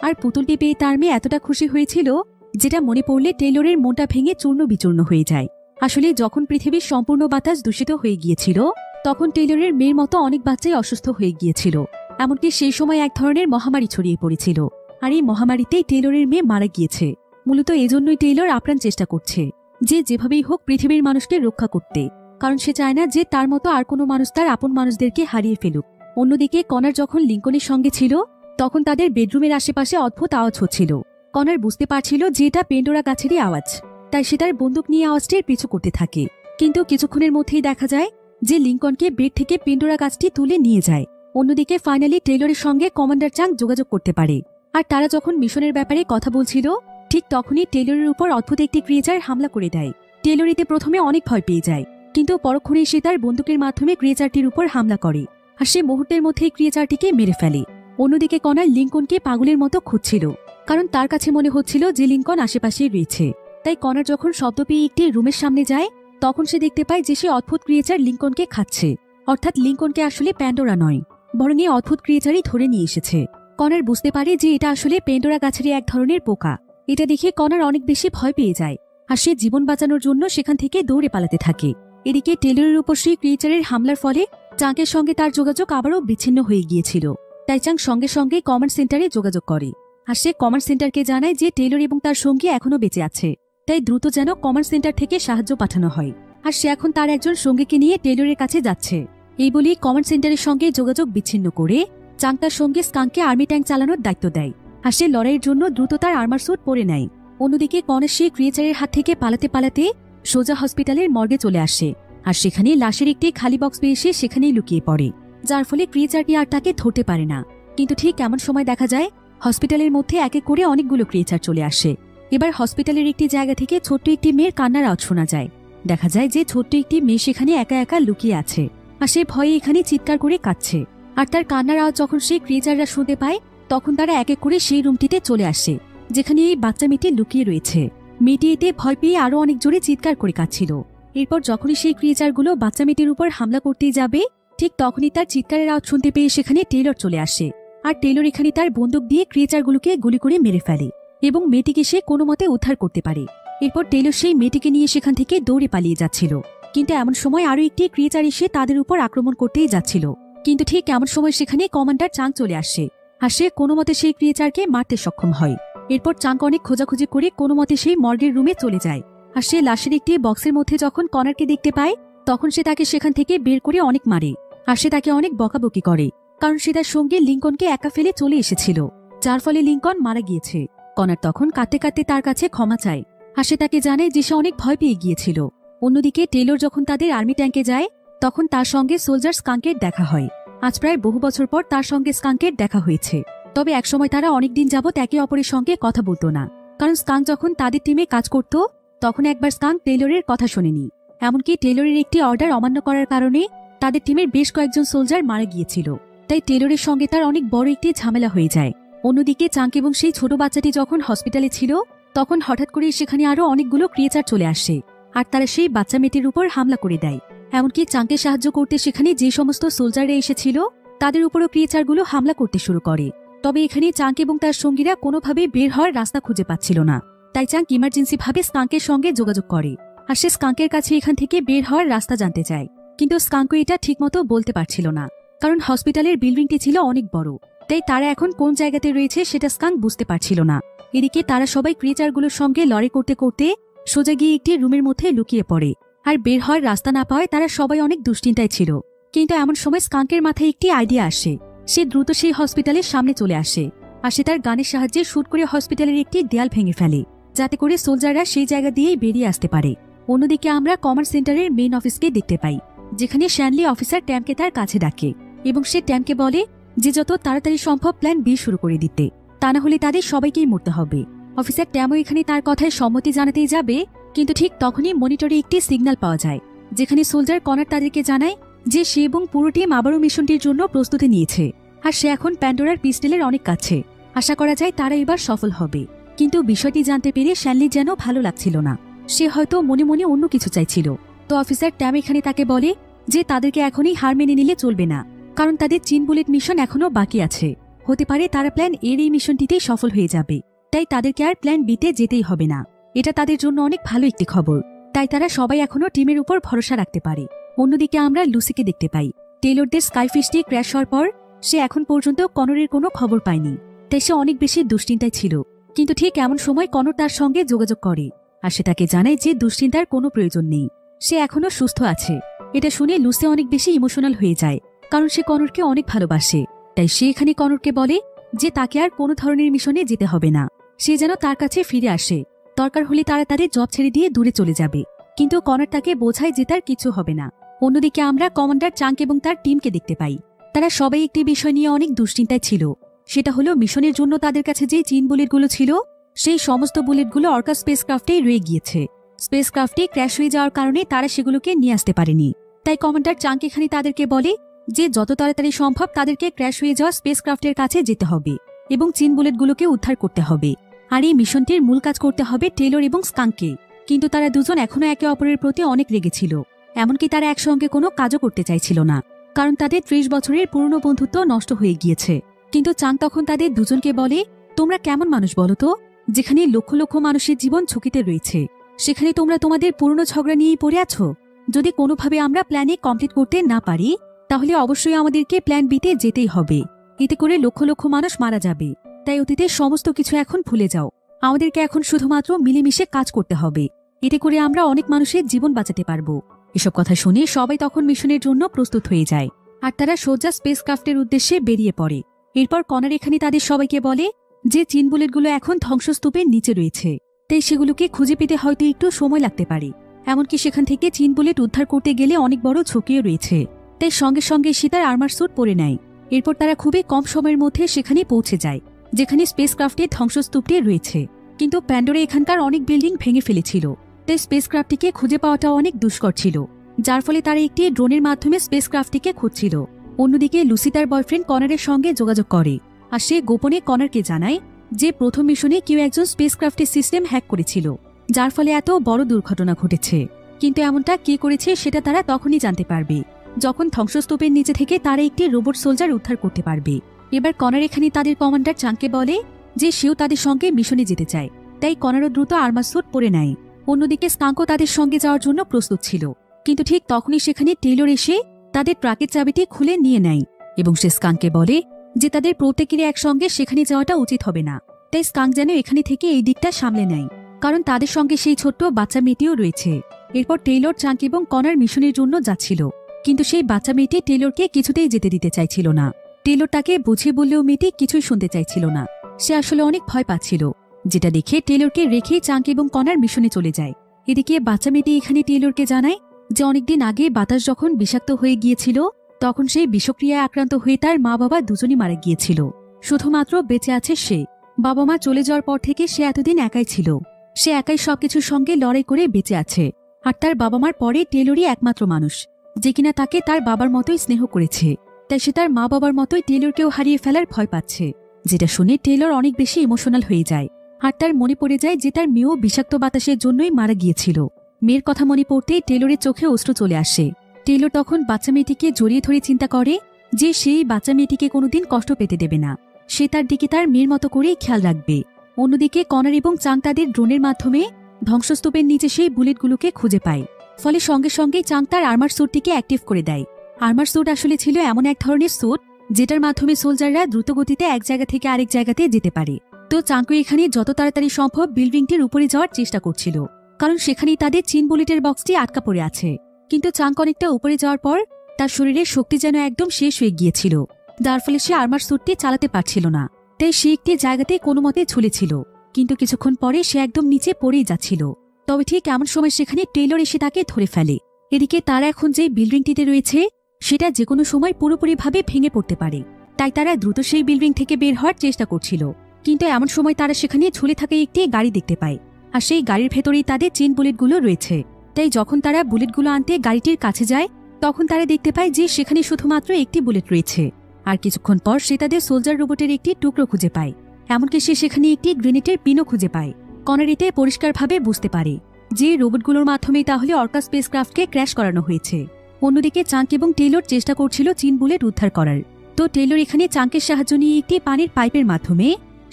আর পুতুলটি পেয়ে তার মেয়ে এতটা খুশি হয়েছিল যেটা মনে পড়লে টেইলরের মনটা ভেঙে চূর্ণ বিচূর্ণ হয়ে যায়। আসলে যখন পৃথিবীর সম্পূর্ণ বাতাস দূষিত হয়ে গিয়েছিল তখন টেইলরের মেয়ের মতো অনেক বাচ্চাই অসুস্থ হয়ে গিয়েছিল। এমনকি সেই সময় এক ধরনের মহামারী ছড়িয়ে পড়েছিল, আর এই মহামারীতেই টেইলরের মেয়ে মারা গিয়েছে। মূলত এজন্যই টেইলর আপ্রাণ চেষ্টা করছে যে যেভাবেই হোক পৃথিবীর মানুষকে রক্ষা করতে, কারণ সে চায় না যে তার মতো আর কোনো মানুষ তার আপন মানুষদেরকে হারিয়ে ফেলুক। অন্যদিকে কনার যখন লিঙ্কনের সঙ্গে ছিল তখন তাদের বেডরুমের আশেপাশে অদ্ভুত আওয়াজ হচ্ছিল। কনার বুঝতে পারছিল যে এটা পেন্ডোরা গাছেরই আওয়াজ, তাই সে তার বন্দুক নিয়ে আওয়াজটির পিছু করতে থাকে। কিন্তু কিছুক্ষণের মধ্যেই দেখা যায় যে লিঙ্কনকে বেড থেকে পেন্ডোরা গাছটি তুলে নিয়ে যায়। অন্যদিকে ফাইনালি টেইলরের সঙ্গে কমান্ডার চাং যোগাযোগ করতে পারে, আর তারা যখন মিশনের ব্যাপারে কথা বলছিল ঠিক তখনই টেইলরের উপর অদ্ভুত একটি ক্রিয়েচার হামলা করে দেয়। টেইলর এতে প্রথমে অনেক ভয় পেয়ে যায়, কিন্তু পরক্ষণে সে তার বন্দুকের মাধ্যমে ক্রিয়েচারটির উপর হামলা করে, আর সে মুহূর্তের মধ্যেই ক্রিয়েচারটিকে মেরে ফেলে। অন্যদিকে কনার লিঙ্কনকে পাগলের মতো খুঁজছিল, কারণ তার কাছে মনে হচ্ছিল যে লিঙ্কন আশেপাশেই রয়েছে। তাই কনার যখন শব্দ পেয়ে একটি রুমের সামনে যায় তখন সে দেখতে পায় যে সে অদ্ভুত ক্রিয়েচার লিঙ্কনকে খাচ্ছে। অর্থাৎ লিঙ্কনকে আসলে প্যান্ডোরা নয়, বরং এই অদ্ভুত ক্রিয়েচারই ধরে নিয়ে এসেছে। কনার বুঝতে পারে যে এটা আসলে পেন্ডোরা গাছেরই এক ধরনের পোকা। এটা দেখে কনার অনেক বেশি ভয় পেয়ে যায়, আর সে জীবন বাঁচানোর জন্য সেখান থেকে দৌড়ে পালাতে থাকে। এদিকে টেইলরের উপর সেই ক্রিয়েচারের হামলার ফলে চাংকের সঙ্গে তার যোগাযোগ আবারও বিচ্ছিন্ন হয়ে গিয়েছিল। তাই চাং সঙ্গে সঙ্গে কমান্ড সেন্টারে যোগাযোগ করে, আর সে কমান্ড সেন্টারকে জানায় যে টেইলর এবং তার সঙ্গী এখনো বেঁচে আছে, তাই দ্রুত যেন কমান্ড সেন্টার থেকে সাহায্য পাঠানো হয়। আর সে এখন তার একজন সঙ্গীকে নিয়ে টেইলরের কাছে যাচ্ছে। এই বলে কমান্ড সেন্টারের সঙ্গে যোগাযোগ বিচ্ছিন্ন করে চাং তার সঙ্গে স্কাঙ্ককে আর্মি ট্যাঙ্ক চালানোর দায়িত্ব দেয়, আর সে লড়াইয়ের জন্য দ্রুত তার আর্মার স্যুট পরে নেয়। অন্যদিকে কনের সে ক্রিয়েচারের হাত থেকে পালাতে পালাতে সোজা হসপিটালের মর্গে চলে আসে, আর সেখানে লাশের একটি খালি বক্স পেয়ে সে সেখানেই লুকিয়ে পড়ে, যার ফলে ক্রিয়েচারটি আর তাকে ধরতে পারে না। কিন্তু ঠিক এমন সময় দেখা যায় হসপিটালের মধ্যে এক এক করে অনেকগুলো ক্রিয়েচার চলে আসে। এবার হসপিটালের একটি জায়গা থেকে ছোট্ট একটি মেয়ের কান্নার আওয়াজ শোনা যায়। দেখা যায় যে ছোট্ট একটি মেয়ে সেখানে একা একা লুকিয়ে আছে, আর সে ভয়ে এখানে চিৎকার করে কাঁদছে। আর তার কান্নার আওয়াজ যখন সেই ক্রিয়েচাররা শুনতে পায় তখন তারা এক এক করে সেই রুমটিতে চলে আসে যেখানে এই বাচ্চা মেয়েটি লুকিয়ে রয়েছে। মেয়েটি এতে ভয় পেয়ে আরো অনেক জোরে চিৎকার করে কাঁদছিল। এরপর যখনই সেই ক্রিয়েচারগুলো বাচ্চা মেয়েটির উপর হামলা করতেই যাবে ঠিক তখনই তার চিৎকারের আওয়াজ শুনতে পেয়ে সেখানে টেইলর চলে আসে, আর টেইলর এখানে তার বন্দুক দিয়ে ক্রিয়েচারগুলোকে গুলি করে মেরে ফেলে এবং মেয়েটিকে সে কোনো মতে উদ্ধার করতে পারে। এরপর টেইলর সেই মেয়েটিকে নিয়ে সেখান থেকে দৌড়ে পালিয়ে যাচ্ছিল, কিন্তু এমন সময় আরো একটি ক্রিয়েচার এসে তাদের উপর আক্রমণ করতেই যাচ্ছিল। কিন্তু ঠিক এমন সময় সেখানে কমান্ডার চাং চলে আসে, আর সে কোনো মতে সেই ক্রিয়েচারকে মারতে সক্ষম হয়। এরপর চাং অনেক খোঁজাখুঁজি করে কোনো মতে সেই মর্গের রুমে চলে যায়, আর সে লাশের একটি বক্সের মধ্যে যখন কনারকে দেখতে পায় তখন সে তাকে সেখান থেকে বের করে অনেক মারে, আর সে তাকে অনেক বকাবকি করে, কারণ সে তার সঙ্গে লিঙ্কনকে একা ফেলে চলে এসেছিল, যার ফলে লিঙ্কন মারা গিয়েছে। কনার তখন কাঁদতে কাঁদতে তার কাছে ক্ষমা চায়, আর সে তাকে জানায় যে সে অনেক ভয় পেয়ে গিয়েছিল। অন্যদিকে টেইলর যখন তাদের আর্মি ট্যাঙ্কে যায় তখন তার সঙ্গে সোলজার স্কাঙ্কের দেখা হয়। আজ প্রায় বহু বছর পর তার সঙ্গে স্কাঙ্কের দেখা হয়েছে, তবে একসময় তারা অনেকদিন যাবৎ একে অপরের সঙ্গে কথা বলতো না, কারণ স্কাঙ্ক যখন তাদের টিমে কাজ করত তখন একবার স্কাঙ্ক টেইলরের কথা শোনেনি। এমনকি টেইলরের একটি অর্ডার অমান্য করার কারণে তাদের টিমের বেশ কয়েকজন সোলজার মারা গিয়েছিল, তাই টেইলরের সঙ্গে তার অনেক বড় একটি ঝামেলা হয়ে যায়। অন্যদিকে চাঙ্ক এবং সেই ছোট বাচ্চাটি যখন হসপিটালে ছিল তখন হঠাৎ করে সেখানে আরো অনেকগুলো ক্রিয়েচার চলে আসে, আর তারা সেই বাচ্চা মেয়েটির উপর হামলা করে দেয়। এমনকি চাঙ্কে সাহায্য করতে সেখানে যে সমস্ত সোলজাররা এসেছিল তাদের উপরও ক্রিয়েচারগুলো হামলা করতে শুরু করে। তবে এখানে চাঙ্ক এবং তার সঙ্গীরা কোনোভাবে বের হওয়ার রাস্তা খুঁজে পাচ্ছিল না, তাই চাঙ্ক ইমার্জেন্সি ভাবে স্কাঙ্কের সঙ্গে যোগাযোগ করে, আর সে স্কাঙ্কের কাছে এখান থেকে বের হওয়ার রাস্তা জানতে চায়। কিন্তু স্কাঙ্ক এটা ঠিকমতো বলতে পারছিল না, কারণ হসপিটালের বিল্ডিংটি ছিল অনেক বড়, তাই তারা এখন কোন জায়গাতে রয়েছে সেটা স্কাঙ্ক বুঝতে পারছিল না। এদিকে তারা সবাই ক্রিয়েচারগুলোর সঙ্গে লড়াই করতে করতে সোজা গিয়ে একটি রুমের মধ্যে লুকিয়ে পড়ে, আর বের হওয়ার রাস্তা না পাওয়ায় তারা সবাই অনেক দুশ্চিন্তায় ছিল। কিন্তু এমন সময় স্কাঙ্কের মাথায় একটি আইডিয়া আসে, সে দ্রুত সেই হসপিটালের সামনে চলে আসে আর সে তার গানের সাহায্যে শুট করে হসপিটালের একটি দেয়াল ভেঙে ফেলে, যাতে করে সোলজাররা সেই জায়গা দিয়েই বেরিয়ে আসতে পারে। অন্যদিকে আমরা কমার্স সেন্টারের মেইন অফিসকে দেখতে পাই, যেখানে শ্যানলি অফিসার ট্যামকে তার কাছে ডাকে এবং সে ট্যামকে বলে যে যত তাড়াতাড়ি সম্ভব প্ল্যান বি শুরু করে দিতে, তা না হলে তাদের সবাইকেই মরতে হবে। অফিসার ট্যামও এখানে তার কথায় সম্মতি জানাতেই যাবে, কিন্তু ঠিক তখনই মনিটরে একটি সিগন্যাল পাওয়া যায়, যেখানে সোলজার কনার তাদেরকে জানায় যে সে এবং পুরো টিম আবারও মিশনটির জন্য প্রস্তুতি নিয়েছে আর সে এখন প্যান্ডোরার পিস্টেলের অনেক কাছে। আশা করা যায় তারা এবার সফল হবে। কিন্তু বিষয়টি জানতে পেরে শ্যানলির যেন ভালো লাগছিল না, সে হয়তো মনে মনে অন্য কিছু চাইছিল। তো অফিসার ট্যাম এখানে তাকে বলে যে তাদেরকে এখনই হার মেনে নিলে চলবে না, কারণ তাদের চিন বুলেট মিশন এখনো বাকি আছে। হতে পারে তারা প্ল্যান এর এই মিশনটিতেই সফল হয়ে যাবে, তাই তাদেরকে আর প্ল্যান বিতে যেতেই হবে না। এটা তাদের জন্য অনেক ভালো একটি খবর, তাই তারা সবাই এখনো টিমের উপর ভরসা রাখতে পারে। অন্যদিকে আমরা লুসিকে দেখতে পাই। টেইলরদের স্কাইফিশটি ক্র্যাশ হওয়ার পর সে এখন পর্যন্ত কনরের কোনো খবর পায়নি, তাই সে অনেক বেশি দুশ্চিন্তায় ছিল। কিন্তু ঠিক এমন সময় কনর তার সঙ্গে যোগাযোগ করে আর সে তাকে জানায় যে দুশ্চিন্তার কোনো প্রয়োজন নেই, সে এখনো সুস্থ আছে। এটা শুনে লুসি অনেক বেশি ইমোশনাল হয়ে যায়, কারণ সে কনরকে অনেক ভালোবাসে। তাই সে এখানে কনরকে বলে যে তাকে আর কোনো ধরনের মিশনে যেতে হবে না, সে যেন তার কাছে ফিরে আসে। দরকার হলে তারা তাদের জব ছেড়ে দিয়ে দূরে চলে যাবে। কিন্তু কনর তাকে বোঝায় যে তার কিছু হবে না। অন্যদিকে আমরা কমান্ডার চাঙ্ক এবং তার টিমকে দেখতে পাই। তারা সবাই একটি বিষয় নিয়ে অনেক দুশ্চিন্তায় ছিল, সেটা হলো মিশনের জন্য তাদের কাছে যে চিন বুলেটগুলো ছিল সেই সমস্ত বুলেটগুলো অর্কা স্পেসক্রাফটেই রয়ে গিয়েছে। স্পেসক্রাফটে ক্র্যাশ হয়ে যাওয়ার কারণে তারা সেগুলোকে নিয়ে আসতে পারেনি। তাই কমান্ডার চাঙ্ক এখানে তাদেরকে বলে যে যত তাড়াতাড়ি সম্ভব তাদেরকে ক্র্যাশ হয়ে যাওয়া স্পেসক্রাফটের কাছে যেতে হবে এবং চিন বুলেটগুলোকে উদ্ধার করতে হবে। আর এই মিশনটির মূল কাজ করতে হবে টেলর এবং স্কাঙ্ককে। কিন্তু তারা দুজন এখনো একে অপরের প্রতি অনেক রেগেছিল, এমনকি তারা একসঙ্গে কোনো কাজও করতে চাইছিল না, কারণ তাদের 30 বছরের পুরনো বন্ধুত্ব নষ্ট হয়ে গিয়েছে। কিন্তু চাঙ্ক তখন তাদের দুজনকে বলে, তোমরা কেমন মানুষ বলো তো, যেখানে লক্ষ লক্ষ মানুষের জীবন ঝুঁকিতে রয়েছে, সেখানে তোমরা তোমাদের পুরনো ঝগড়া নিয়েই পড়ে আছো। যদি কোনোভাবে আমরা প্ল্যানে কমপ্লিট করতে না পারি, তাহলে অবশ্যই আমাদেরকে প্ল্যান বিতে যেতেই হবে। এতে করে লক্ষ লক্ষ মানুষ মারা যাবে। তাই অতীতের সমস্ত কিছু এখন ভুলে যাও। আমাদেরকে এখন শুধুমাত্র মিলেমিশে কাজ করতে হবে। এতে করে আমরা অনেক মানুষের জীবন বাঁচাতে পারবো। এসব কথা শুনে সবাই তখন মিশনের জন্য প্রস্তুত হয়ে যায় আর তারা সোজা স্পেসক্রাফটের উদ্দেশ্যে বেরিয়ে পড়ে। এরপর কনার এখানে তাদের সবাইকে বলে যে চিন বুলেটগুলো এখন ধ্বংসস্তূপের নিচে রয়েছে, তাই সেগুলোকে খুঁজে পেতে হয়তো একটু সময় লাগতে পারে। এমনকি সেখান থেকে চিন বুলেট উদ্ধার করতে গেলে অনেক বড় ঝুঁকিও রয়েছে। তাই সঙ্গে সঙ্গে সে তার আর্মার স্যুট পরে নেয়। এরপর তারা খুবই কম সময়ের মধ্যে সেখানে পৌঁছে যায় যেখানে স্পেসক্রাফটের ধ্বংসস্তূপটি রয়েছে। কিন্তু প্যান্ডোরা এখানকার অনেক বিল্ডিং ভেঙে ফেলেছিল, তাই স্পেসক্রাফটটিকে খুঁজে পাওয়াটা অনেক দুষ্কর ছিল, যার ফলে তারা একটি ড্রোনের মাধ্যমে স্পেসক্রাফটটিকে খুঁজছিল। অন্যদিকে লুসি তার বয়ফ্রেন্ড কনারের সঙ্গে যোগাযোগ করে আর সে গোপনে কনারকে জানায় যে প্রথম মিশনে কেউ একজন স্পেসক্রাফটের সিস্টেম হ্যাক করেছিল, যার ফলে এত বড় দুর্ঘটনা ঘটেছে। কিন্তু এমনটা কে করেছে সেটা তারা তখনই জানতে পারবে যখন ধ্বংসস্তূপের নিচে থেকে তারা একটি রোবট সোলজার উদ্ধার করতে পারবে। এবার কনার এখানে তাদের কমান্ডার চাঙ্ককে বলে যে সেও তাদের সঙ্গে মিশনে যেতে চায়, তাই কনারও দ্রুত আর্মার স্যুট পরে নেয়। অন্যদিকে স্কাঙ্কও তাদের সঙ্গে যাওয়ার জন্য প্রস্তুত ছিল, কিন্তু ঠিক তখনই সেখানে টেইলর এসে তাদের ট্রাকের চাবিটি খুলে নিয়ে নেয় এবং সে স্কাঙ্ককে বলে যে তাদের প্রত্যেকেরই একসঙ্গে সেখানে যাওয়াটা উচিত হবে না। তাই স্কাঙ্ক যেন এখানে থেকে এই দিকটা সামলে নেয়, কারণ তাদের সঙ্গে সেই ছোট্ট বাচ্চা মেয়েটিও রয়েছে। এরপর টেইলর, চাঙ্ক এবং কনার মিশনের জন্য যাচ্ছিল, কিন্তু সেই বাচ্চা মেয়েটি টেইলরকে কিছুতেই যেতে দিতে চাইছিল না। টেইলর তাকে বুঝিয়ে বললেও মেয়েটি কিছুই শুনতে চাইছিল না। সে আসলে অনেক ভয় পাচ্ছিল, যেটা দেখে টেইলরকে রেখেই চাঙ্ক এবং কনার মিশনে চলে যায়। এদিকে বাচ্চা মেয়েটি এখানে টেইলরকে জানায় যে অনেকদিন আগে বাতাস যখন বিষাক্ত হয়ে গিয়েছিল, তখন সেই বিষক্রিয়ায় আক্রান্ত হয়ে তার মা বাবা দুজনই মারা গিয়েছিল। শুধুমাত্র বেঁচে আছে সে। বাবা মা চলে যাওয়ার পর থেকে সে এতদিন একাই ছিল। সে একাই সবকিছুর সঙ্গে লড়াই করে বেঁচে আছে। আর তার বাবা মার পরে টেইলরই একমাত্র মানুষ যে কিনা তাকে তার বাবার মতোই স্নেহ করেছে। তাই সে তার মা বাবার মতোই টেইলরকেও হারিয়ে ফেলার ভয় পাচ্ছে, যেটা শুনে টেইলর অনেক বেশি ইমোশনাল হয়ে যায়। আর তার মনে পড়ে যায় যে তার মেয়েও বিষাক্ত বাতাসের জন্যই মারা গিয়েছিল। মেয়ের কথা মনে পড়তেই টেইলরের চোখে অশ্রু চলে আসে। টেইলর তখন বাচ্চা মেয়েটিকে জড়িয়ে ধরে চিন্তা করে যে সেই বাচ্চা মেয়েটিকে কোনোদিন কষ্ট পেতে দেবে না, সে তার দিকে তার মেয়ের মতো করেই খেয়াল রাখবে। অন্যদিকে কনার এবং চাঙ্ক তাদের ড্রোনের মাধ্যমে ধ্বংসস্তূপের নিচে সেই বুলেটগুলোকে খুঁজে পায়। ফলে সঙ্গে সঙ্গেই চাঙ্ক তার আর্মার স্যুটটিকে অ্যাক্টিভ করে দেয়। আর্মার স্যুট আসলে ছিল এমন এক ধরনের স্যুট যেটার মাধ্যমে সোলজাররা দ্রুত গতিতে এক জায়গা থেকে আরেক জায়গাতে যেতে পারে। তো চাঙ্ক এখানে যত তাড়াতাড়ি সম্ভব বিল্ডিংটির উপরে যাওয়ার চেষ্টা করছিল, কারণ সেখানেই তাদের চিন বুলেটের বক্সটি আটকা পড়ে আছে। কিন্তু চাঙ্ক অনেকটা উপরে যাওয়ার পর তার শরীরের শক্তি যেন একদম শেষ হয়ে গিয়েছিল। যার ফলে সে আর্মার স্যুটটি চালাতে পারছিল না। তাই সে একটি জায়গাতে কোনো মতে ঝুলেছিল, কিন্তু কিছুক্ষণ পরে সে একদম নিচে পড়েই যাচ্ছিল। তবে ঠিক এমন সময় সেখানে টেইলর এসে তাকে ধরে ফেলে। এদিকে তারা এখন যে বিল্ডিংটিতে রয়েছে সেটা যে কোনো সময় পুরোপুরিভাবে ভেঙে পড়তে পারে, তাই তারা দ্রুত সেই বিল্ডিং থেকে বের হওয়ার চেষ্টা করছিল। কিন্তু এমন সময় তারা সেখানে ঝুলে থাকা একটি গাড়ি দেখতে পায়, আর সেই গাড়ির ভেতরেই তাদের চেইন বুলেটগুলো রয়েছে। তাই যখন তারা বুলেটগুলো আনতে গাড়িটির কাছে যায় তখন তারা দেখতে পায় যে সেখানে শুধুমাত্র একটি বুলেট রয়েছে। আর কিছুক্ষণ পর সে তাদের সোলজার রোবটের একটি টুকরো খুঁজে পায়, এমনকি সে সেখানে একটি গ্রেনেডের পিনও খুঁজে পায়। কনর এতে পরিষ্কারভাবে বুঝতে পারে যে রোবটগুলোর মাধ্যমেই তাহলে অর্কা স্পেসক্রাফটকে ক্র্যাশ করানো হয়েছে। অন্যদিকে চাঙ্ক এবং টেইলর চেষ্টা করছিল চেইন বুলেট উদ্ধার করার। তো টেইলর এখানে চাঙ্কের সাহায্য নিয়ে একটি পানির পাইপের মাধ্যমে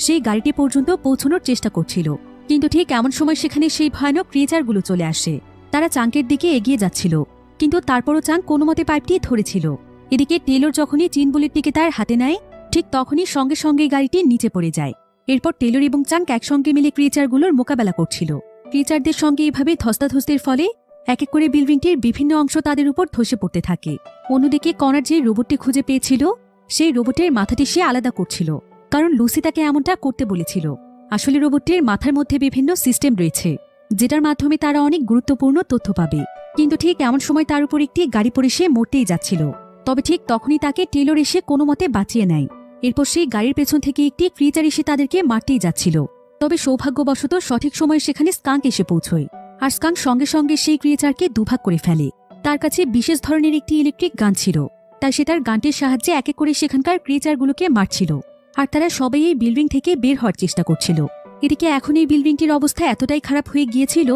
সেই গাড়িটি পর্যন্ত পৌঁছানোর চেষ্টা করছিল। কিন্তু ঠিক এমন সময় সেখানে সেই ভয়ানক ক্রিয়েচারগুলো চলে আসে। তারা চাঙ্কের দিকে এগিয়ে যাচ্ছিল, কিন্তু তারপরও চাঙ্ক কোনো মতে পাইপটি ধরেছিল। এদিকে টেইলর যখনই চেইন বুলেটটিকে তার হাতে নেয় ঠিক তখনই সঙ্গে সঙ্গে গাড়িটি নিচে পড়ে যায়। এরপর টেইলর এবং চাঙ্ক একসঙ্গে মিলে ক্রিয়েচারগুলোর মোকাবেলা করছিল। ক্রিয়েচারদের সঙ্গে এভাবে ধস্তাধস্তির ফলে এক এক করে বিল্ডিংটির বিভিন্ন অংশ তাদের উপর ধসে পড়তে থাকে। অন্যদিকে কনার যে রোবটটি খুঁজে পেয়েছিল সেই রোবটের মাথাটি সে আলাদা করছিল, কারণ লুসি তাকে এমনটা করতে বলেছিল। আসলে রোবটটির মাথার মধ্যে বিভিন্ন সিস্টেম রয়েছে যেটার মাধ্যমে তারা অনেক গুরুত্বপূর্ণ তথ্য পাবে। কিন্তু ঠিক এমন সময় তার উপর একটি গাড়ি পড়ে সে মরতেই যাচ্ছিল। তবে ঠিক তখনই তাকে টেইলর এসে কোনো মতে বাঁচিয়ে নেয়। এরপর সেই গাড়ির পেছন থেকে একটি ক্রিয়েচার এসে তাদেরকে মারতেই যাচ্ছিল। তবে সৌভাগ্যবশত সঠিক সময়ে সেখানে স্কাঙ্ক এসে পৌঁছয়, আর স্কাঙ্ক সঙ্গে সঙ্গে সেই ক্রিয়েচারকে দুভাগ করে ফেলে। তার কাছে বিশেষ ধরনের একটি ইলেকট্রিক গান ছিল, তাই সে তার গানটির সাহায্যে এক এক করে সেখানকার ক্রিয়েচারগুলোকে মারছিল। আর তারা সবাই এই বিল্ডিং থেকে বের হওয়ার চেষ্টা করছিল। এদিকে এখন এই বিল্ডিংটির অবস্থা এতটাই খারাপ হয়ে গিয়েছিল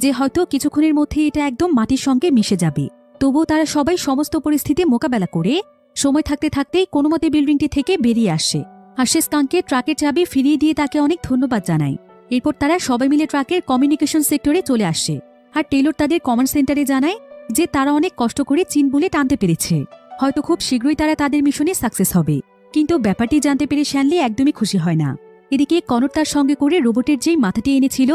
যে হয়তো কিছুক্ষণের মধ্যে এটা একদম মাটির সঙ্গে মিশে যাবে। তবুও তারা সবাই সমস্ত পরিস্থিতি মোকাবেলা করে সময় থাকতে থাকতেই কোনোমতে বিল্ডিংটি থেকে বেরিয়ে আসে। আর সে স্কাঙ্ককে ট্রাকের চাবি ফিরিয়ে দিয়ে তাকে অনেক ধন্যবাদ জানায়। এরপর তারা সবাই মিলে ট্রাকের কমিউনিকেশন সেক্টরে চলে আসে। আর টেইলর তাদের কমান্ড সেন্টারে জানায় যে তারা অনেক কষ্ট করে চেইন বুলেট আনতে পেরেছে, হয়তো খুব শীঘ্রই তারা তাদের মিশনে সাকসেস হবে। কিন্তু ব্যাপারটি জানতে পেরে শ্যানলি একদমই খুশি হয় না। এদিকে কনর তার সঙ্গে করে রোবটের যেই মাথাটি এনেছিল